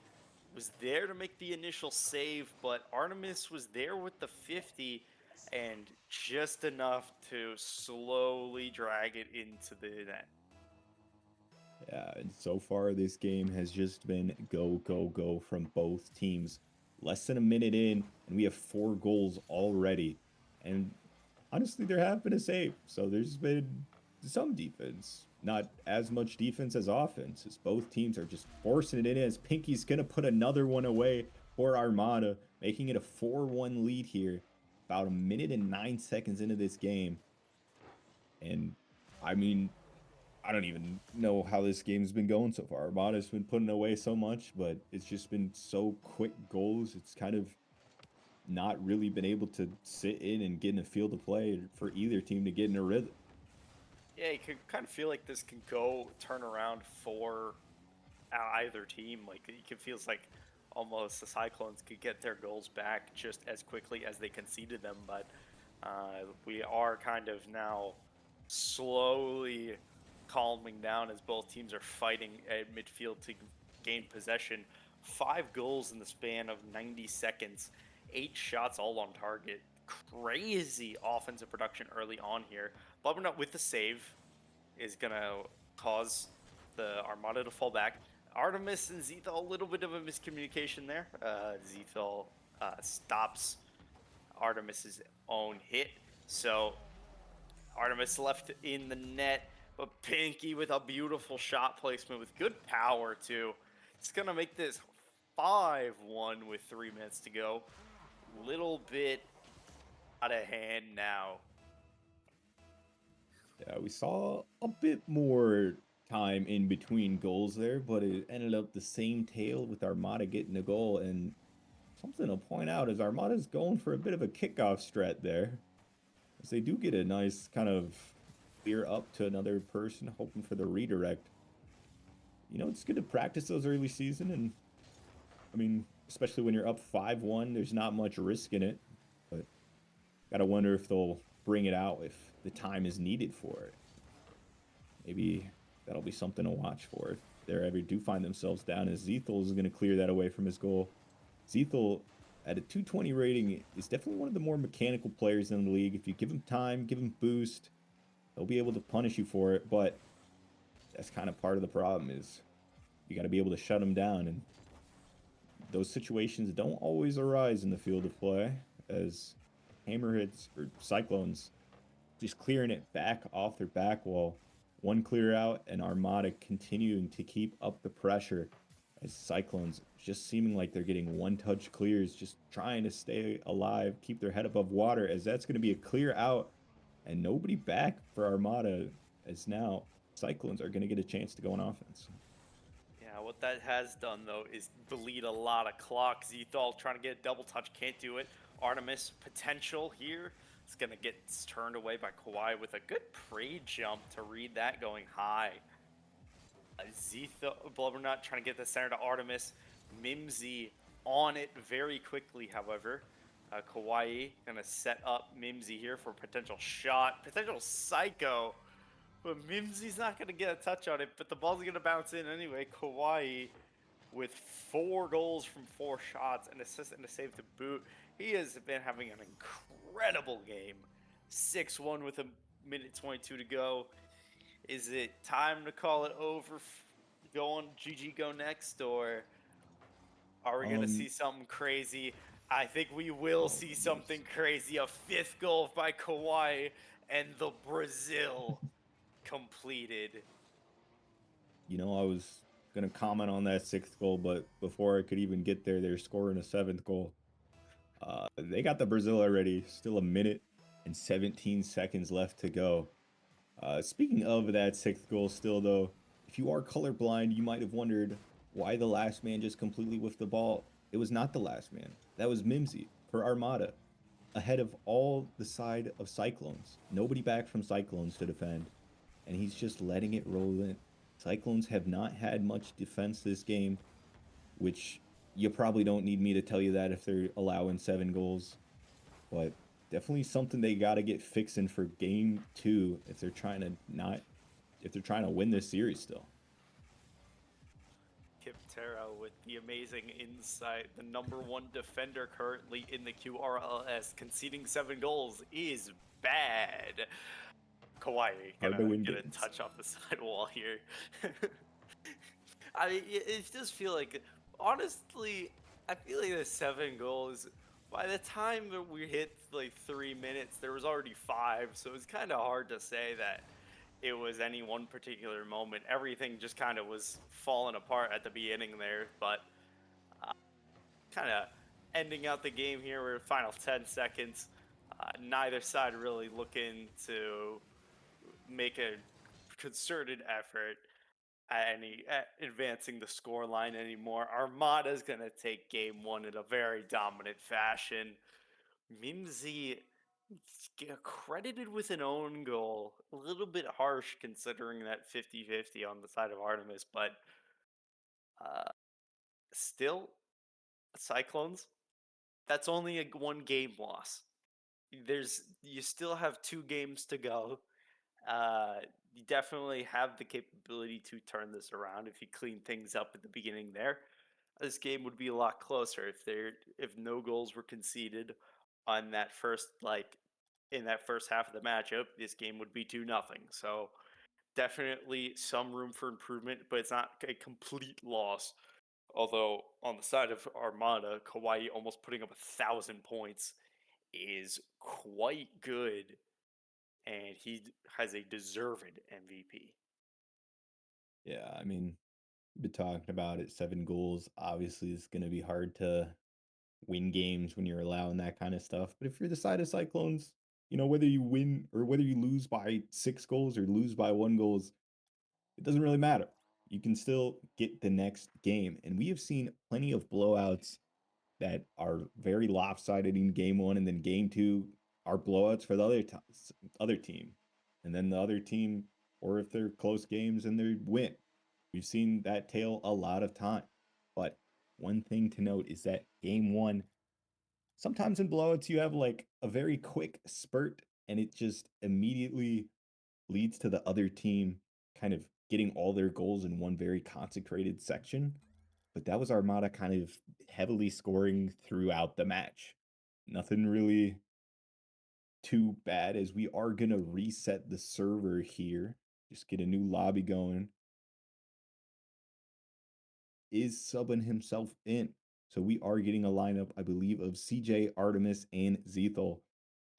was there to make the initial save, but Artemis was there with the 50 and just enough to slowly drag it into the net. Yeah, and so far this game has just been go, go, go from both teams. Less than a minute in, and we have 4 goals already. And honestly, there have been a save, so there's been some defense. Not as much defense as offense, as both teams are just forcing it in, as Pinky's gonna put another one away for Armada, making it a 4-1 lead here. About a minute and 9 seconds into this game. And I mean, I don't even know how this game's been going so far. Armada's been putting away so much, but it's just been so quick goals. It's kind of not really been able to sit in and get in a field of play for either team to get in a rhythm. Yeah, you can kind of feel like this can go turn around for either team. Like it feels like almost the Cyclones could get their goals back just as quickly as they conceded them, but we are kind of now slowly calming down as both teams are fighting at midfield to gain possession. 5 goals in the span of 90 seconds, 8 shots all on target. Crazy offensive production early on here. Bubbernut with the save is going to cause the Armada to fall back. Artemis and Zethal, a little bit of a miscommunication there. Zethal stops Artemis's own hit. So Artemis left in the net, but Pinky with a beautiful shot placement with good power too. It's going to make this 5-1 with 3 minutes to go. Little bit out of hand now. Yeah, we saw a bit more time in between goals there, but it ended up the same tale with Armada getting a goal. And something to point out is Armada's going for a bit of a kickoff strat there, as they do get a nice kind of clear up to another person, hoping for the redirect. You know, it's good to practice those early season, and I mean, especially when you're up 5-1, there's not much risk in it. But gotta wonder if they'll bring it out if the time is needed for it. Maybe that'll be something to watch for if they ever do find themselves down, as Zethal is going to clear that away from his goal. Zethal, at a 220 rating, is definitely one of the more mechanical players in the league. If you give him time, give him boost, he'll be able to punish you for it. But that's kind of part of the problem, is you got to be able to shut him down. And those situations don't always arise in the field of play, as Hammerheads or Cyclones just clearing it back off their back wall. One clear out, and Armada continuing to keep up the pressure, as Cyclones just seeming like they're getting one-touch clears, just trying to stay alive, keep their head above water, as that's going to be a clear out, and nobody back for Armada, as now Cyclones are going to get a chance to go on offense. Yeah, what that has done, though, is bleed a lot of clock. Zethal trying to get a double touch, can't do it. Artemis potential here. It's going to get turned away by Kawhi with a good pre-jump to read that going high. Zethal, Blubbernut trying to get the center to Artemis. Mimsy on it very quickly, however. Kawhi going to set up Mimsy here for a potential shot. Potential psycho. But Mimsy's not going to get a touch on it, but the ball's going to bounce in anyway. Kawhi with 4 goals from 4 shots, an assist and a save to boot. He has been having an incredible game. 6-1 with a minute 22 to go. Is it time to call it over? Go on GG go next, or are we going to see something crazy? I think we will see something crazy. A 5th goal by Kawhi and the Brazil completed. You know, I was going to comment on that 6th goal, but before I could even get there, they're scoring a 7th goal. They got the Brazil already. Still a minute and 17 seconds left to go. Speaking of that 6th goal still, though, if you are colorblind, you might have wondered why the last man just completely whiffed the ball. It was not the last man. That was Mimsy for Armada, ahead of all the side of Cyclones. Nobody back from Cyclones to defend, and he's just letting it roll in. Cyclones have not had much defense this game, which you probably don't need me to tell you that if they're allowing 7 goals, but definitely something they got to get fixing for game 2 if they're trying to not if they're trying to win this series still. Kiptera with the amazing insight. The #1 defender currently in the QRLS, conceding 7 goals is bad. Kawhi Hard to gonna win get a games. touch off the sidewall here. I mean, it does feel like, honestly, I feel like the 7 goals. By the time that we hit like 3 minutes, there was already five, so it's kind of hard to say that it was any one particular moment. Everything just kind of was falling apart at the beginning there, but kind of ending out the game here. We're final 10 seconds. Neither side really looking to make a concerted effort at advancing the score line anymore. Armada's going to take game one in a very dominant fashion. Mimsy credited with an own goal. A little bit harsh considering that 50-50 on the side of Artemis, but uh, still, Cyclones, that's only a one game loss. You still have 2 games to go. You definitely have the capability to turn this around if you clean things up at the beginning there. This game would be a lot closer if no goals were conceded on that first in that first half of the matchup. This game would be 2-0. So definitely some room for improvement, but it's not a complete loss. Although on the side of Armada, Kawhi almost putting up 1,000 points is quite good, and he has a deserved MVP. Yeah, I mean, we've been talking about it. 7 goals, obviously, it's going to be hard to win games when you're allowing that kind of stuff. But if you're the side of Cyclones, whether you win or whether you lose by 6 goals or lose by 1 goals, it doesn't really matter. You can still get the next game. And we have seen plenty of blowouts that are very lopsided in game one, and then game two are blowouts for the other team. And then the other team, or if they're close games and they win. We've seen that tale a lot of time. But one thing to note is that game one, sometimes in blowouts, you have like a very quick spurt and it just immediately leads to the other team kind of getting all their goals in one very consecrated section. But that was Armada kind of heavily scoring throughout the match. Nothing really too bad as we are going to reset the server here. Just get a new lobby going. Is subbing himself in. So we are getting a lineup, I believe, of CJ, Artemis, and Zethel.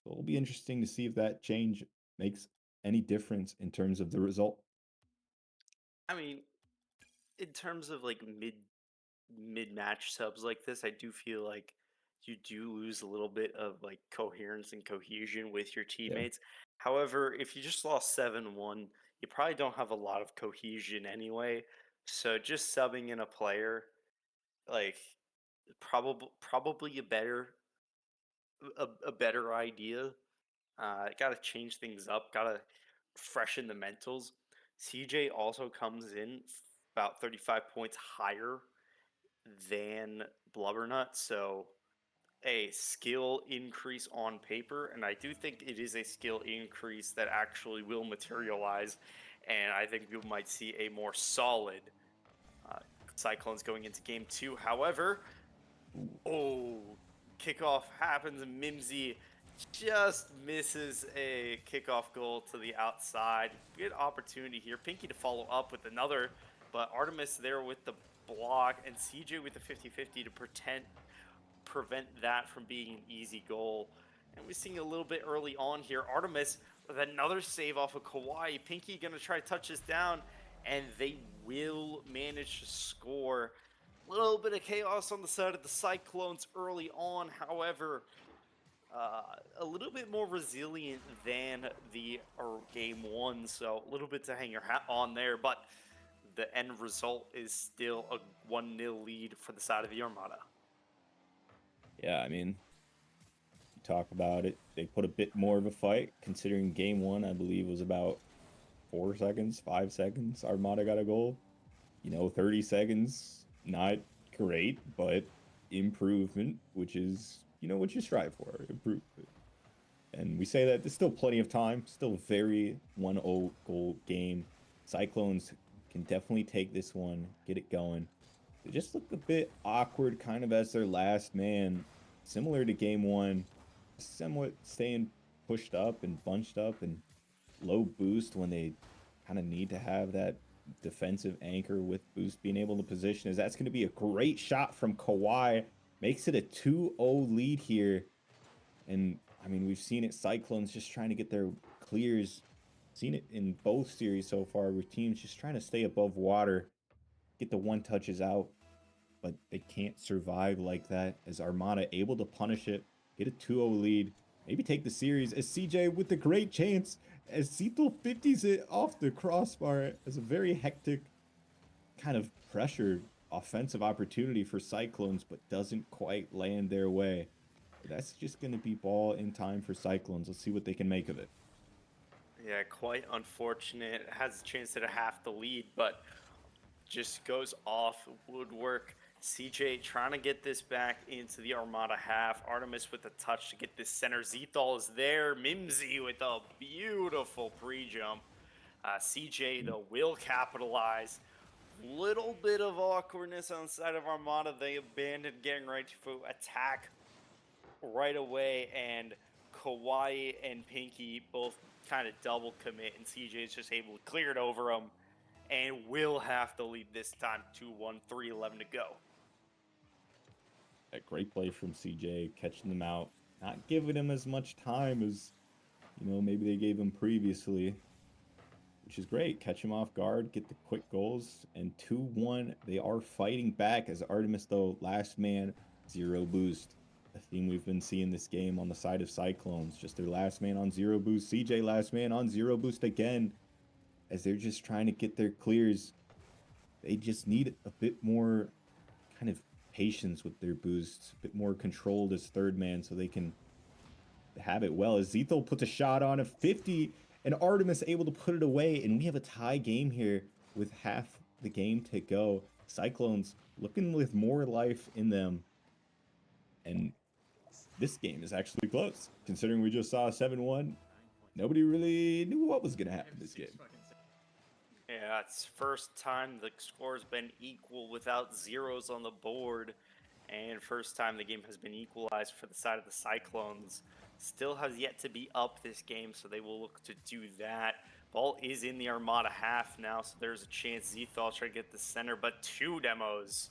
So it'll be interesting to see if that change makes any difference in terms of the result. I mean, in terms of like mid match subs like this, I do feel like you do lose a little bit of like coherence and cohesion with your Yeah. teammates. However, if you just lost 7-1, you probably don't have a lot of cohesion anyway. So just subbing in a player, like probably a better idea. Got to change things up. Got to freshen the mentals. CJ also comes in about 35 points higher than Blubbernut, so a skill increase on paper, and I do think it is a skill increase that actually will materialize, and I think we might see a more solid uh, Cyclones going into game two. However, kickoff happens, and Mimsy just misses a kickoff goal to the outside. Good opportunity here. Pinky to follow up with another, but Artemis there with the block, and CJ with the 50-50 to prevent that from being an easy goal. And we're seeing a little bit early on here. Artemis with another save off of Kawhi. Pinky going to try to touch this down, and they will manage to score. A little bit of chaos on the side of the Cyclones early on, however, a little bit more resilient than the game one, so a little bit to hang your hat on there, but the end result is still a 1-0 lead for the side of the Armada. Yeah, I mean, you talk about it. They put a bit more of a fight, considering game one, I believe, was about 4 seconds, 5 seconds, Armada got a goal. 30 seconds, not great, but improvement, which is, what you strive for, improvement. And we say that there's still plenty of time, still very 1-0 goal game. Cyclones can definitely take this one, get it going. They just look a bit awkward, kind of as their last man, similar to game one, somewhat staying pushed up and bunched up and low boost when they kind of need to have that defensive anchor with boost being able to position. Is that's going to be a great shot from Kawhi, makes it a 2-0 lead here. And I mean, we've seen it, Cyclones just trying to get their clears. Seen it in both series so far, with teams just trying to stay above water, get the one touches out, but they can't survive like that. As Armada able to punish it, get a 2-0 lead, maybe take the series. As CJ with the great chance, as Cito 50s it off the crossbar, as a very hectic kind of pressure offensive opportunity for Cyclones, but doesn't quite land their way. That's just going to be ball in time for Cyclones. Let's see what they can make of it. Yeah, quite unfortunate. Has a chance at a half the lead, but just goes off woodwork. CJ trying to get this back into the Armada half. Artemis with a touch to get this center. Zethal is there. Mimsy with a beautiful pre-jump. CJ, though, will capitalize. Little bit of awkwardness on the side of Armada. They abandoned getting ready to attack right away, and Kawhi and Pinky both kind of double commit, and CJ is just able to clear it over them and will have to lead this time 2-1, 3:11 to go. A great play from CJ, catching them out, not giving him as much time as, maybe they gave him previously, which is great. Catch him off guard, get the quick goals, and 2-1. They are fighting back as Artemis, though, last man, zero boost. A theme we've been seeing this game on the side of Cyclones, just their last man on zero boost. CJ last man on zero boost again, as they're just trying to get their clears. They just need a bit more kind of patience with their boosts, a bit more controlled as third man so they can have it well. As Zethal puts a shot on a 50 and Artemis able to put it away, and we have a tie game here with half the game to go. Cyclones looking with more life in them, and this game is actually close considering we just saw a 7-1. Nobody really knew what was going to happen this game. Yeah, it's first time the score's been equal without zeros on the board, and first time the game has been equalized for the side of the Cyclones. Still has yet to be up this game, so they will look to do that. Ball is in the Armada half now, so there's a chance Zethal try to get the center, but two demos.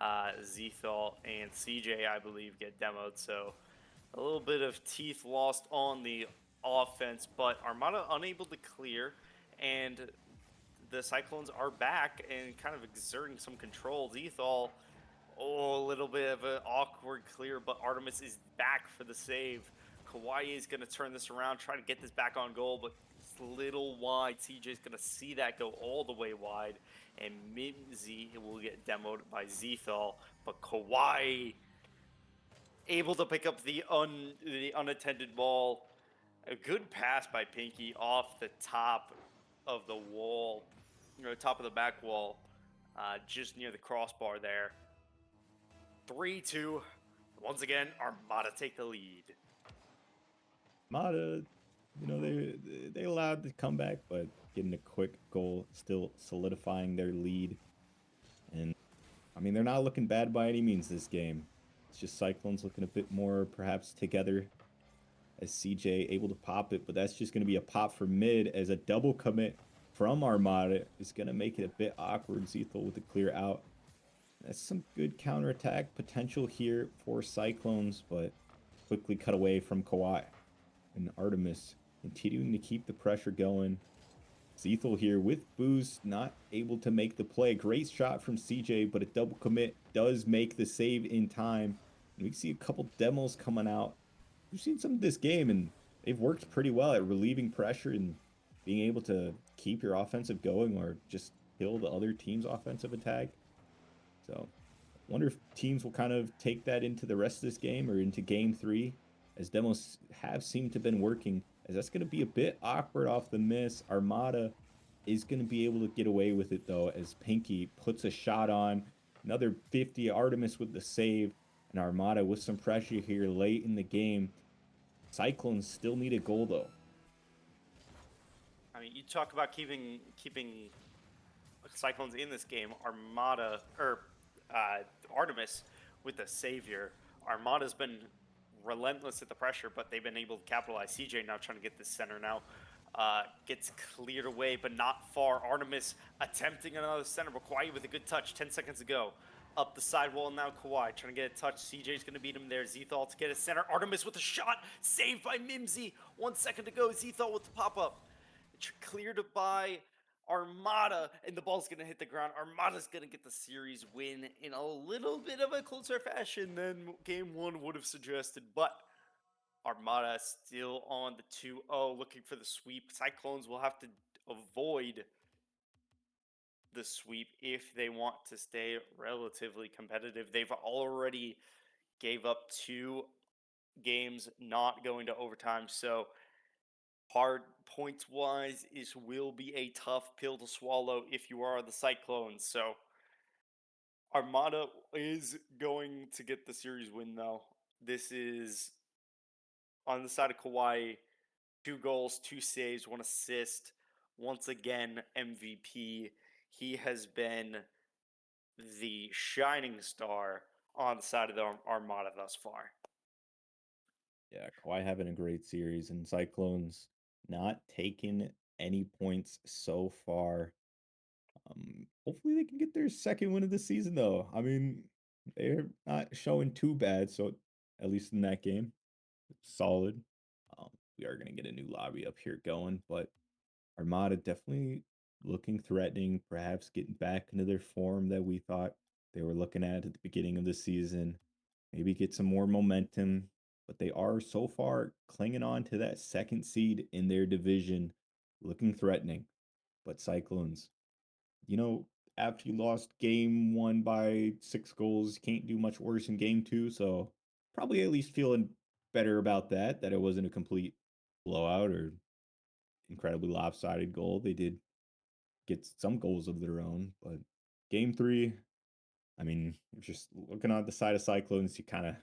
Zethal and CJ, I believe, get demoed, so a little bit of teeth lost on the offense, but Armada unable to clear, and the Cyclones are back and kind of exerting some control. Zethal, a little bit of an awkward clear, but Artemis is back for the save. Kawhi is going to turn this around, try to get this back on goal, but it's a little wide. CJ is going to see that go all the way wide, and Mimsy will get demoed by Zethal, but Kawhi able to pick up the unattended ball. A good pass by Pinky off the top of the wall, top of the back wall, just near the crossbar there. 3-2. Once again, Armada take the lead. Armada, they allowed the comeback, but getting a quick goal, still solidifying their lead. And I mean, they're not looking bad by any means this game. It's just Cyclones looking a bit more perhaps together, as CJ able to pop it, but that's just going to be a pop for mid, as a double commit from Armada is going to make it a bit awkward. Zethal with the clear out. That's some good counterattack potential here for Cyclones, but quickly cut away from Kawhi. And Artemis continuing to keep the pressure going. Zethal here with boost, not able to make the play. Great shot from CJ, but a double commit does make the save in time. And we see a couple demos coming out. We've seen some of this game, and they've worked pretty well at relieving pressure and being able to keep your offensive going or just kill the other team's offensive attack. So I wonder if teams will kind of take that into the rest of this game or into game 3, as demos have seemed to have been working, as that's going to be a bit awkward off the miss. Armada is going to be able to get away with it, though, as Pinky puts a shot on. Another 50, Artemis with the save, and Armada with some pressure here late in the game. Cyclones still need a goal, though. I mean, you talk about keeping Cyclones in this game. Armada or Artemis with the savior. Armada's been relentless at the pressure, but they've been able to capitalize. CJ now trying to get this center now. Gets cleared away, but not far. Artemis attempting another center, but Kawhi with a good touch. 10 seconds to go. Up the sidewall now, Kawhi trying to get a touch. CJ's going to beat him there. Zethal to get a center. Artemis with a shot. Saved by Mimsy. 1 second to go. Zethal with the pop-up. Cleared by Armada, and the ball's going to hit the ground. Armada's going to get the series win in a little bit of a closer fashion than game one would have suggested, but Armada still on the 2-0, looking for the sweep. Cyclones will have to avoid the sweep if they want to stay relatively competitive. They've already gave up 2 games not going to overtime, so hard points wise will be a tough pill to swallow if you are the Cyclones. So Armada is going to get the series win though. This is on the side of Kawhi, 2 goals, 2 saves, 1 assist. Once again, MVP. He has been the shining star on the side of the Armada thus far. Yeah, Kawhi having a great series, and Cyclones not taking any points so far. Hopefully they can get their second win of the season, though. I mean, they're not showing too bad, so at least in that game, solid. We are going to get a new lobby up here going, but Armada definitely looking threatening, perhaps getting back into their form that we thought they were looking at the beginning of the season. Maybe get some more momentum, but they are so far clinging on to that second seed in their division, looking threatening. But Cyclones, you know, after you lost game one by 6 goals, you can't do much worse in game two. So probably at least feeling better about that it wasn't a complete blowout or incredibly lopsided goal. They did get some goals of their own, but game three, I mean, just looking on the side of Cyclones, you kind of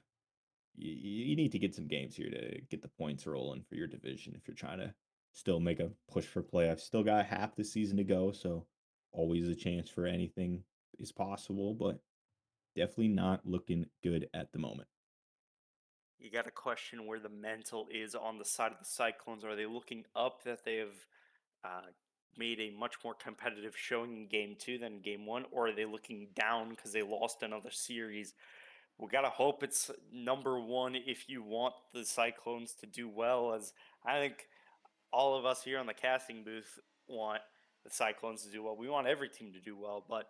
you need to get some games here to get the points rolling for your division if you're trying to still make a push for playoffs. Still got half the season to go, so always a chance for anything is possible, but definitely not looking good at the moment. You got to question where the mental is on the side of the Cyclones. Are they looking up that they have uh, made a much more competitive showing in game two than game one, or are they looking down because they lost another series? We got to hope it's number one if you want the Cyclones to do well, as I think all of us here on the casting booth want the Cyclones to do well. We want every team to do well, but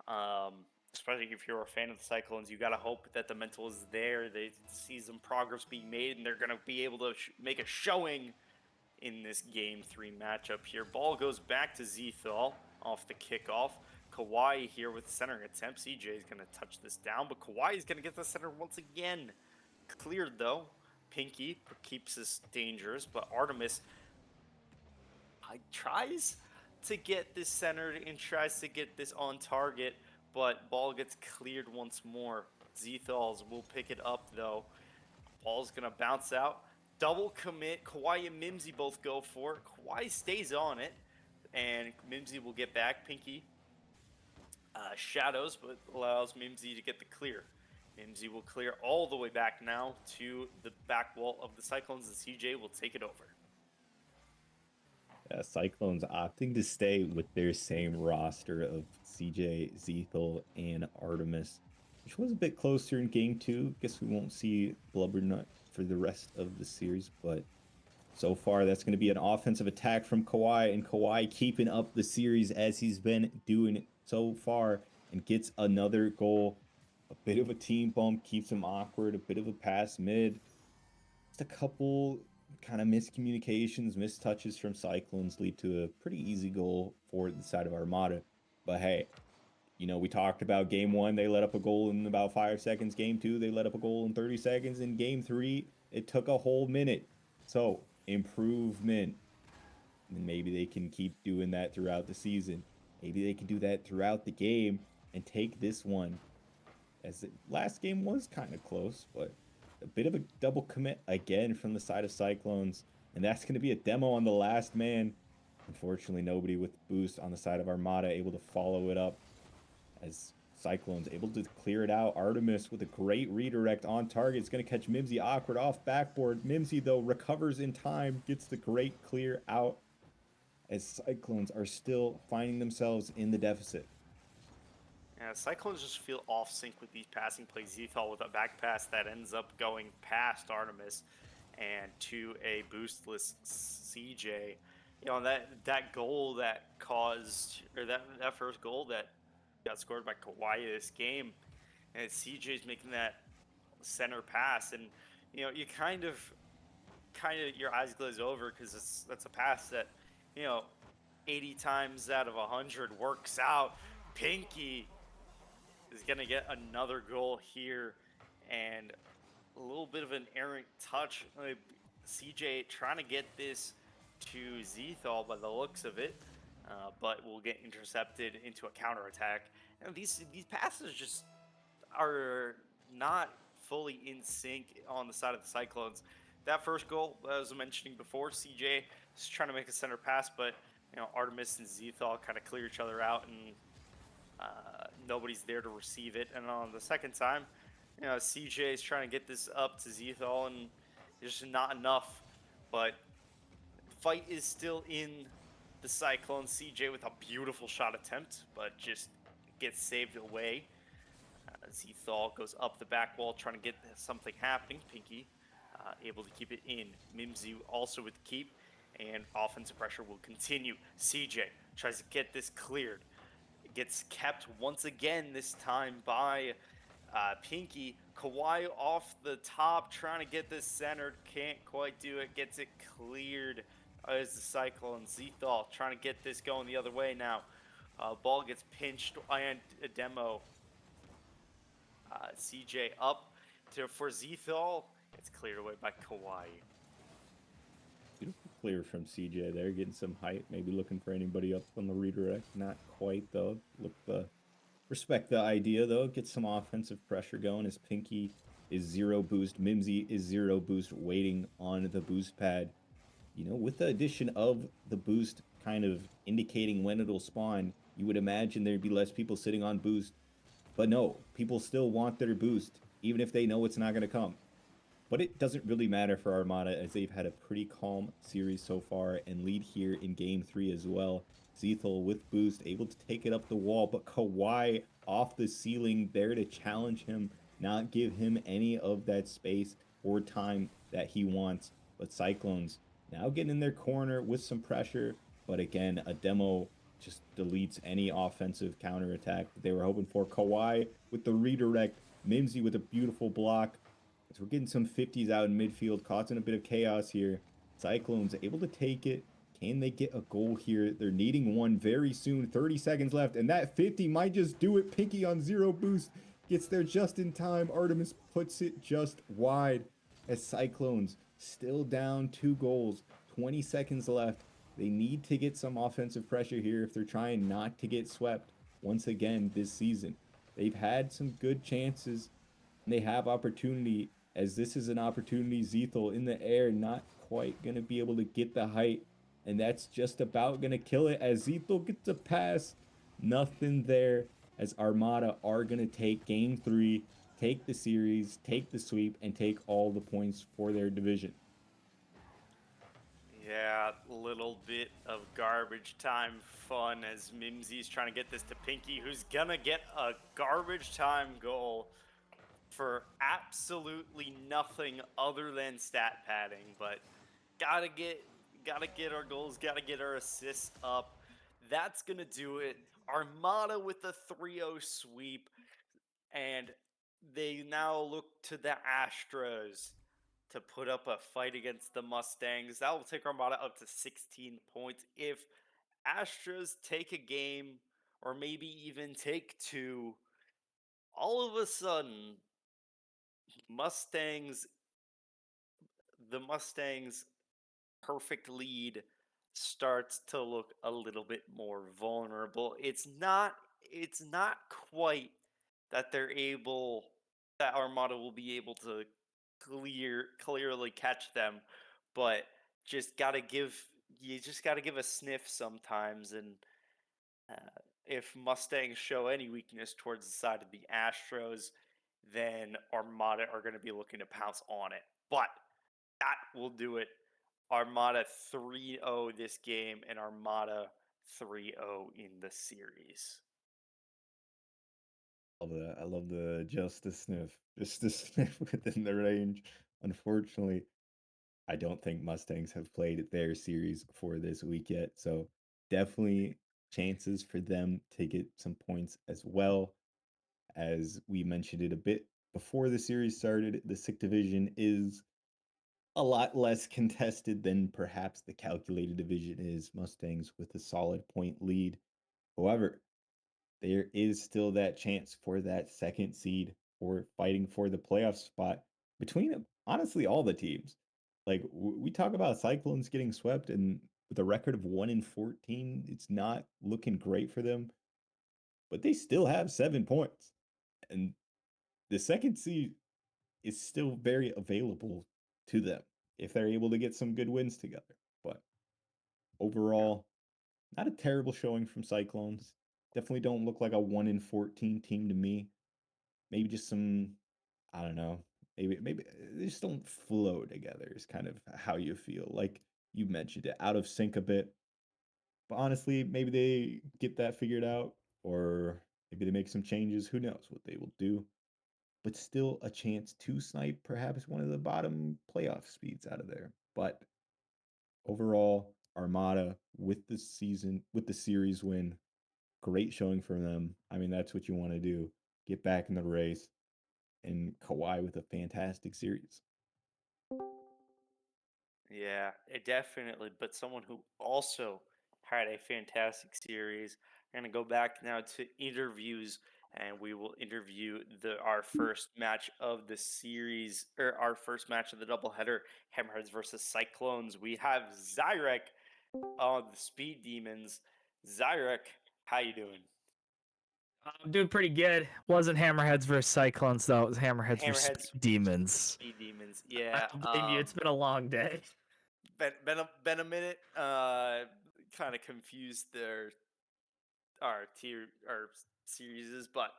um, especially if you're a fan of the Cyclones, you got to hope that the mental is there. They see some progress being made, and they're going to be able to make a showing in this game three matchup here. Ball goes back to Zethal off the kickoff. Kawhi here with centering attempt. CJ is going to touch this down, but Kawhi is going to get the center once again. Cleared though. Pinky keeps this dangerous, but Artemis tries to get this centered and tries to get this on target, but ball gets cleared once more. Zethals will pick it up though. Ball's gonna bounce out. Double commit. Kawhi and Mimsy both go for it. Kawhi stays on it, and Mimsy will get back. Pinky shadows, but allows Mimsy to get the clear. Mimsy will clear all the way back now to the back wall of the Cyclones, and CJ will take it over. Cyclones opting to stay with their same roster of CJ, Zethal, and Artemis, which was a bit closer in game two. Guess we won't see Blubbernut for the rest of the series, but so far that's going to be an offensive attack from Kawhi, and Kawhi keeping up the series as he's been doing so far and gets another goal. A bit of a team bump, keeps him awkward, a bit of a pass mid. Just a couple kind of miscommunications, mistouches from Cyclones lead to a pretty easy goal for the side of Armada. But hey, you know, we talked about game one, they let up a goal in about 5 seconds. Game two, they let up a goal in 30 seconds. In game three, it took a whole minute. So, improvement. And maybe they can keep doing that throughout the season. Maybe they can do that throughout the game and take this one, as the last game was kind of close, but a bit of a double commit again from the side of Cyclones. And that's going to be a demo on the last man. Unfortunately, nobody with boost on the side of Armada able to follow it up, as Cyclones able to clear it out. Artemis with a great redirect on target. It's going to catch Mimsy awkward off backboard. Mimsy, though, recovers in time, gets the great clear out, as Cyclones are still finding themselves in the deficit. Yeah, Cyclones just feel off sync with these passing plays. Zethal with a back pass that ends up going past Artemis and to a boostless CJ. You know, that goal that caused, or that first goal that got scored by Kawhi this game, and CJ's making that center pass, and you know, you kind of your eyes glaze over because that's a pass that, you know, 80 times out of 100 works out. Pinky is going to get another goal here, and a little bit of an errant touch. CJ trying to get this to Zethal by the looks of it, but will get intercepted into a counterattack. And these passes just are not fully in sync on the side of the Cyclones. That first goal, as I was mentioning before, CJ is trying to make a center pass, but you know, Artemis and Zethal kind of clear each other out, and nobody's there to receive it. And on the second time, you know, CJ is trying to get this up to Zethal, and there's just not enough. But the fight is still in the Cyclone. CJ with a beautiful shot attempt, but just gets saved away. Zethal goes up the back wall trying to get something happening. Pinky able to keep it in. Mimsy also with the keep, and offensive pressure will continue. CJ tries to get this cleared. It gets kept once again, this time by Pinky. Kawhi off the top trying to get this centered. Can't quite do it. Gets it cleared as the Cyclone. Zethal trying to get this going the other way now. Ball gets pinched and a demo. CJ up for Zethal. It's cleared away by Kawhi. Beautiful clear from CJ there, getting some height. Maybe looking for anybody up on the redirect. Not quite, though. Respect the idea, though. Get some offensive pressure going, as Pinky is zero boost. Mimsy is zero boost, waiting on the boost pad. You know, with the addition of the boost kind of indicating when it'll spawn, you would imagine there'd be less people sitting on boost. But no, people still want their boost, even if they know it's not going to come. But it doesn't really matter for Armada, as they've had a pretty calm series so far and lead here in game 3 as well. Zethal with boost, able to take it up the wall, but Kawhi off the ceiling there to challenge him, not give him any of that space or time that he wants. But Cyclones now getting in their corner with some pressure, but again, a demo just deletes any offensive counterattack that they were hoping for. Kawhi with the redirect, Mimsy with a beautiful block. So we're getting some 50s out in midfield, causing a bit of chaos here. Cyclones able to take it. Can they get a goal here? They're needing one very soon. 30 seconds left, and that 50 might just do it. Pinky on zero boost gets there just in time. Artemis puts it just wide, as Cyclones still down 2 goals. 20 seconds left. They need to get some offensive pressure here if they're trying not to get swept once again this season. They've had some good chances, and they have opportunity, as this is an opportunity. Zethal in the air, not quite going to be able to get the height, and that's just about going to kill it, as Zethal gets a pass. Nothing there, as Armada are going to take game 3, take the series, take the sweep, and take all the points for their division. Yeah, little bit of garbage time fun as Mimsy's trying to get this to Pinky, who's gonna get a garbage time goal for absolutely nothing other than stat padding. But gotta get our goals, gotta get our assists up. That's gonna do it. Armada with the 3-0 sweep, and they now look to the Astros to put up a fight against the Mustangs. That will take Armada up to 16 points. If Astros take a game, or maybe even take 2, all of a sudden Mustangs the Mustangs perfect lead starts to look a little bit more vulnerable. It's not quite that they're able that Armada will be able to clearly catch them, but just got to give you just got to give a sniff sometimes. And uh, if Mustangs show any weakness towards the side of the Astros, then Armada are going to be looking to pounce on it. But that will do it. Armada 3-0 this game and Armada 3-0 in the series. Love that. I love the just a sniff, just a sniff within the range. Unfortunately, I don't think Mustangs have played their series for this week yet, so definitely chances for them to get some points as well. As we mentioned it a bit before the series started, the sick division is a lot less contested than perhaps the calculated division is. Mustangs with a solid point lead. However, there is still that chance for that second seed or fighting for the playoff spot between honestly all the teams. Like we talk about Cyclones getting swept, and with a record of 1-14, it's not looking great for them, but they still have 7 points. And the second seed is still very available to them if they're able to get some good wins together. But Yeah. overall, not a terrible showing from Cyclones. Definitely don't look like a 1-14 team to me. Maybe just some, I don't know. Maybe they just don't flow together. Is kind of how you feel. Like you mentioned it, out of sync a bit. But honestly, maybe they get that figured out, or maybe they make some changes. Who knows what they will do? But still a chance to snipe perhaps one of the bottom playoff speeds out of there. But overall, Armada with the series win, great showing from them. I mean, that's what you want to do. Get back in the race, and Kawhi with a fantastic series. Yeah, it definitely. But someone who also had a fantastic series. I'm gonna go back now to interviews, and we will interview the our first match of the series, or our first match of the doubleheader, Hammerheads versus Cyclones. We have Zyrek on the Speed Demons. Zyrek, how you doing? I'm doing pretty good. Wasn't Hammerheads versus Cyclones though. It was Hammerheads versus Hammerheads, Speed Demons. Speed Demons. I Yeah. don't blame you. It's been a long day. Been a minute. Kind of confused our tier our series, but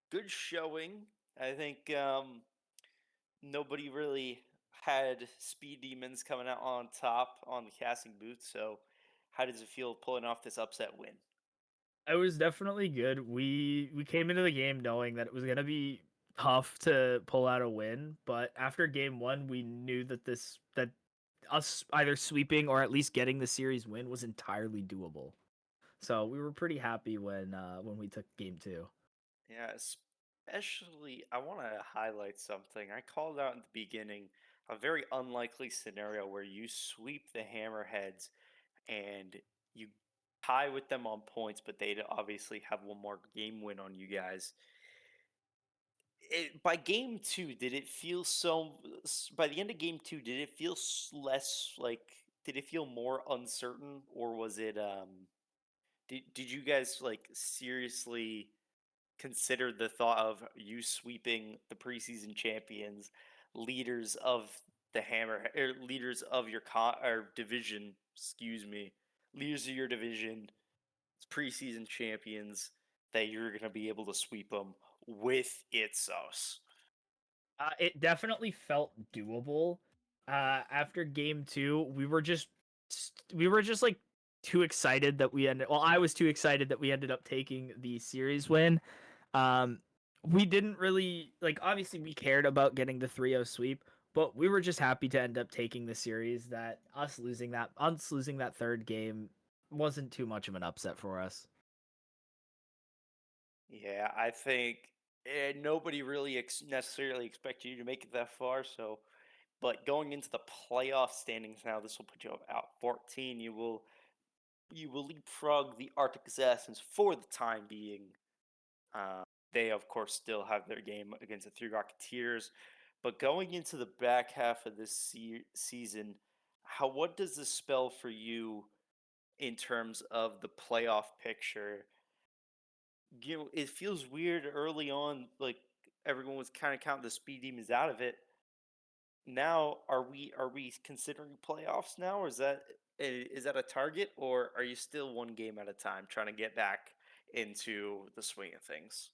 good showing. I think nobody really had Speed Demons coming out on top on the casting booth. So, how does it feel pulling off this upset win? It was definitely good. We came into the game knowing that it was gonna be tough to pull out a win, but after game one, we knew that that us either sweeping or at least getting the series win was entirely doable. So we were pretty happy when we took game two. Yeah, especially I want to highlight something. I called out in the beginning a very unlikely scenario where you sweep the Hammerheads and you tie with them on points, but they'd obviously have one more game win on you guys. By game two, did it feel by the end of game two, did it feel less like, did it feel more uncertain, or was it, did you guys like seriously consider the thought of you sweeping the preseason champions, leaders of the Hammer, or leaders of your or division, excuse me, leaders of your division, preseason champions, that you're going to be able to sweep them with Itsos? It definitely felt doable. After game two, we were just like too excited that we ended. Well, I was too excited that we ended up taking the series win. Um, we didn't really like. Obviously, we cared about getting the 3-0 sweep, but we were just happy to end up taking the series. That us losing that third game wasn't too much of an upset for us. Yeah, I think nobody really necessarily expected you to make it that far. So, but going into the playoff standings now, this will put you out 14. You will leapfrog the Arctic Assassins for the time being. Uh, they, of course, still have their game against the Three Rocketeers. But going into the back half of this season, what does this spell for you in terms of the playoff picture? It feels weird early on, like everyone was kind of counting the Speed Demons out of it. Now, are we considering playoffs now, or is that a target, or are you still one game at a time trying to get back into the swing of things?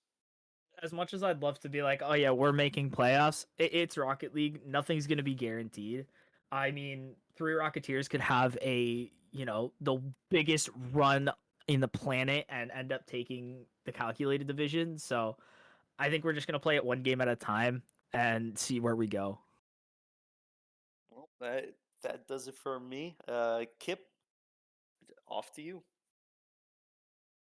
As much as I'd love to be like, oh yeah, we're making playoffs, it's Rocket League. Nothing's gonna be guaranteed. I mean, three Rocketeers could have the biggest run in the planet and end up taking the calculated division. So I think we're just gonna play it one game at a time and see where we go. Well, that does it for me. Kip, off to you.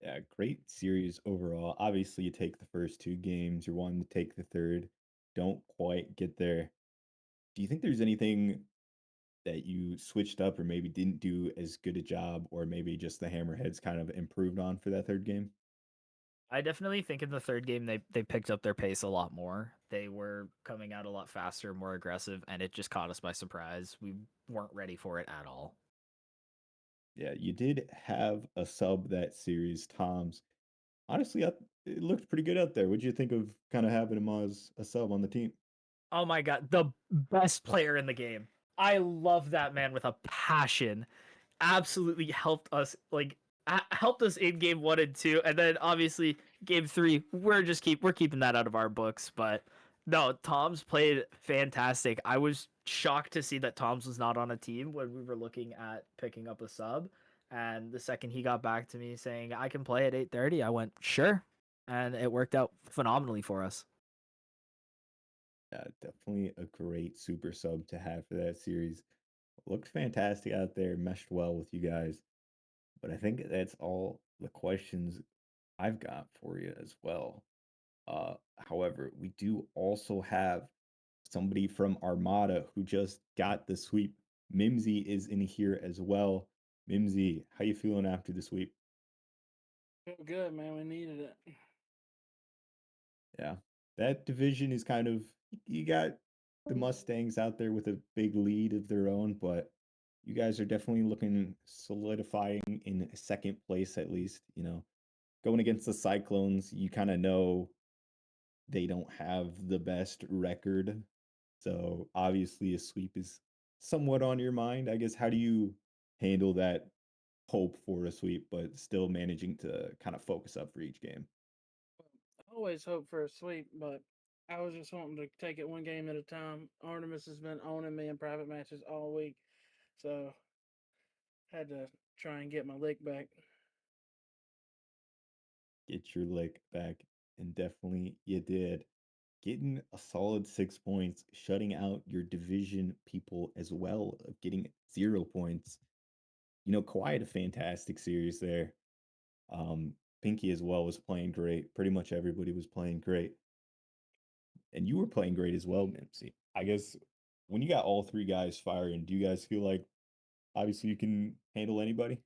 Yeah, great series overall. Obviously, you take the first two games, you're wanting to take the third, don't quite get there. Do you think there's anything that you switched up or maybe didn't do as good a job, or maybe just the Hammerheads kind of improved on for that third game? I definitely think in the third game they picked up their pace a lot more. They were coming out a lot faster, more aggressive, and it just caught us by surprise. We weren't ready for it at all. Yeah, you did have a sub that series, Tom's. Honestly, it looked pretty good out there. What'd you think of kind of having him as a sub on the team? Oh my god, the best player in the game. I love that man with a passion. Absolutely helped us helped us in game 1 and 2, and then obviously game 3 we're keeping that out of our books, but no, Tom's played fantastic. I was shocked to see that Tom's was not on a team when we were looking at picking up a sub, and the second he got back to me saying I can play at 8:30, I went, "Sure." And it worked out phenomenally for us. Yeah, definitely a great super sub to have for that series. Looked fantastic out there, meshed well with you guys. But I think that's all the questions I've got for you as well. However, we do also have somebody from Armada who just got the sweep. Mimsy is in here as well. Mimsy, how you feeling after the sweep? Feel good, man. We needed it. Yeah. That division is kind of you got the Mustangs out there with a big lead of their own, but you guys are definitely looking solidifying in second place at least, Going against the Cyclones, you kind of know they don't have the best record. So obviously a sweep is somewhat on your mind. I guess how do you handle that hope for a sweep, but still managing to kind of focus up for each game? I always hope for a sweep, but I was just wanting to take it one game at a time. Artemis has been owning me in private matches all week, so had to try and get my lick back. Get your lick back, and definitely you did. Getting a solid 6 points, shutting out your division people as well, of getting 0 points. Kawhi had a fantastic series there. Pinky as well was playing great. Pretty much everybody was playing great. And you were playing great as well, Nipsey. I guess when you got all three guys firing, do you guys feel like obviously you can handle anybody?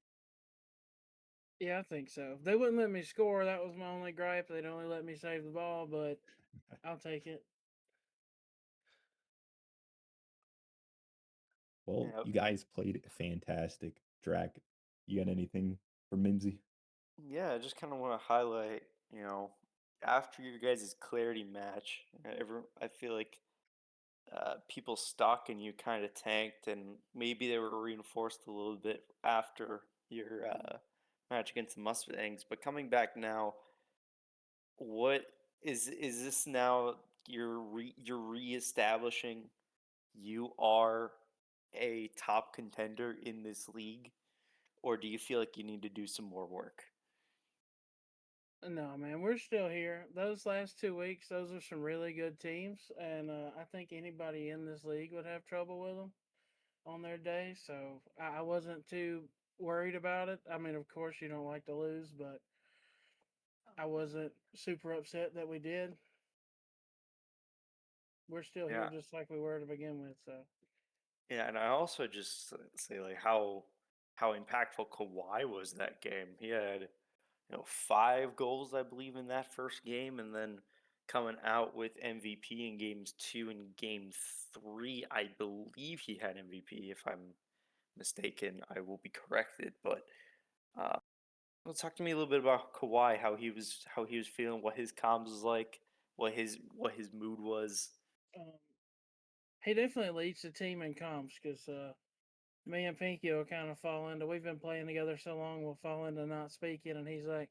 Yeah, I think so. They wouldn't let me score. That was my only gripe. They'd only let me save the ball, but I'll take it. Well, Yeah, you guys played fantastic. Drac, you got anything for Mimsy? yeah. I just kind of want to highlight, after your guys' clarity match, I feel like people stalking you kind of tanked, and maybe they were reinforced a little bit after your match against the Mustangs. But coming back now, what is this now? You're reestablishing you are a top contender in this league, or do you feel like you need to do some more work? No, man, we're still here. Those last 2 weeks, those are some really good teams, and I think anybody in this league would have trouble with them on their day. So I wasn't too worried about it. I mean, of course, you don't like to lose, but I wasn't super upset that we did. We're still here Yeah, just like we were to begin with. So yeah, and I also just say like how impactful Kawhi was that game. He had 5 goals, I believe, in that first game, and then coming out with MVP in games 2 and game 3, I believe he had MVP. If I'm mistaken, I will be corrected. But uh, well, talk to me a little bit about Kawhi, how he was feeling, what his comms was like, what his mood was. Um, he definitely leads the team in comps because me and Pinky will kind of fall into. We've been playing together so long, we'll fall into not speaking, and he's like,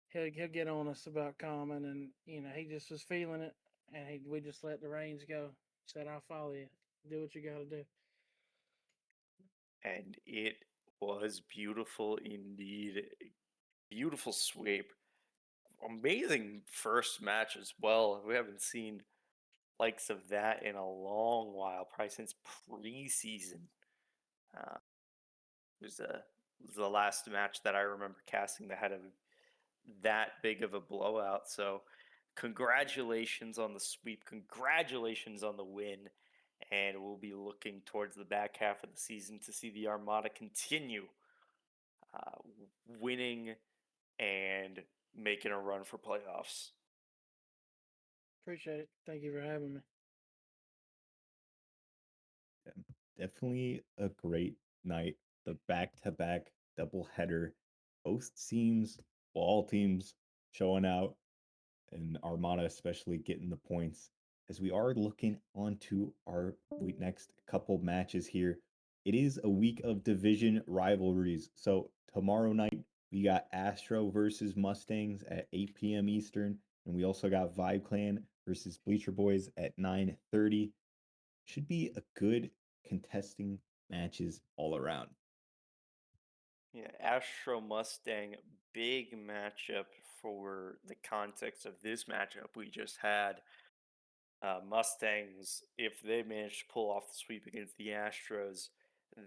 he'll get on us about calming, and he just was feeling it, and we just let the reins go. Said, "I'll follow you. Do what you got to do." And it was beautiful indeed. Beautiful sweep. Amazing first match as well. We haven't seen likes of that in a long while, probably since preseason. Uh, it was the last match that I remember casting that had that big of a blowout. So, congratulations on the sweep. Congratulations on the win. And we'll be looking towards the back half of the season to see the Armada continue uh, winning and making a run for playoffs. Appreciate it. Thank you for having me. Yeah, definitely a great night. The back-to-back doubleheader. Both teams, well, all teams showing out, and Armada especially getting the points. As we are looking onto our next couple matches here, it is a week of division rivalries. So tomorrow night we got Astro versus Mustangs at 8 p.m. Eastern, and we also got Vibe Clan versus Bleacher Boys at 9:30. Should be a good contesting matches all around. Yeah, Astro Mustang, big matchup for the context of this matchup we just had. Mustangs, if they manage to pull off the sweep against the Astros,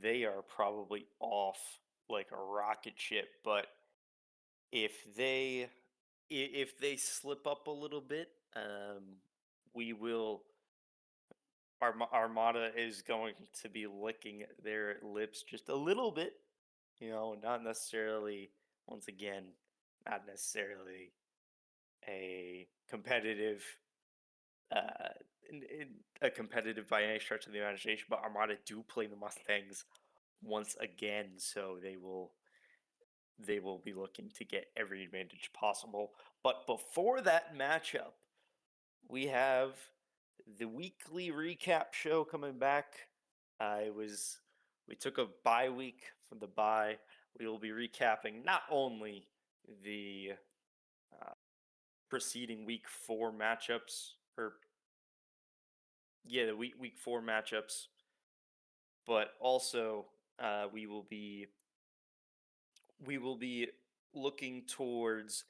they are probably off like a rocket ship. But if they if they slip up a little bit, we will. Armada is going to be licking their lips just a little bit. Not necessarily. Once again, not necessarily a competitive uh, a competitive by any stretch of the imagination, but Armada do play the Mustangs once again, so they will be looking to get every advantage possible. But before that matchup, we have the weekly recap show coming back. We took a bye week from the bye. We will be recapping not only the preceding week 4 matchups, or yeah, the week 4 matchups, but also we will be looking towards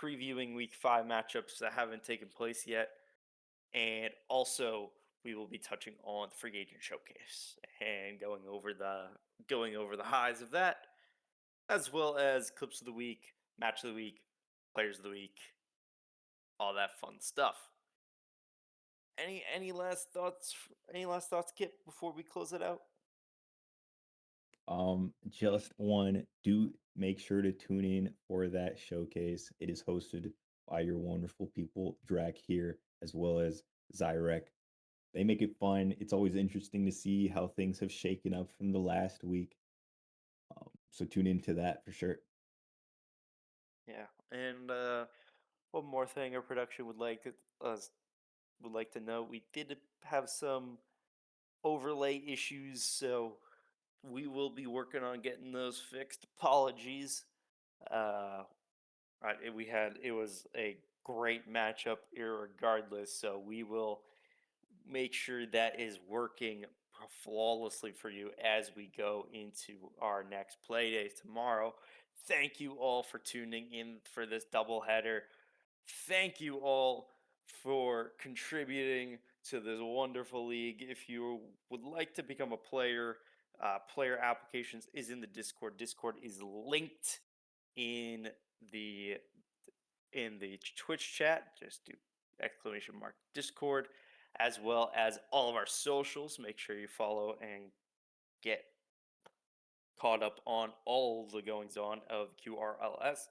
previewing week 5 matchups that haven't taken place yet, and also we will be touching on the free agent showcase and going over the highs of that, as well as clips of the week, match of the week, players of the week, all that fun stuff. Any last thoughts? Any last thoughts, Kip, before we close it out? Just one. Do make sure to tune in for that showcase. It is hosted by your wonderful people, Drac here, as well as Zyrek. They make it fun. It's always interesting to see how things have shaken up from the last week. So tune into that for sure. Yeah, and one more thing our production would like to know: we did have some overlay issues, so we will be working on getting those fixed. Apologies. Right, it was a great matchup, irregardless. So we will make sure that is working flawlessly for you as we go into our next play days tomorrow. Thank you all for tuning in for this doubleheader. Thank you all for contributing to this wonderful league. If you would like to become a player, player applications is in the Discord. Discord is linked in the Twitch chat. Just do !Discord, as well as all of our socials. Make sure you follow and get caught up on all the goings on of QRLS.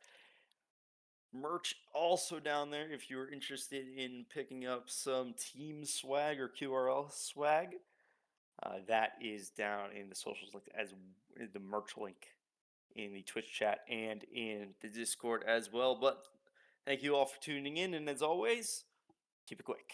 Merch also down there if you're interested in picking up some team swag or QRL swag. That is down in the socials link as the merch link in the Twitch chat and in the Discord as well. But thank you all for tuning in, and as always, keep it quick.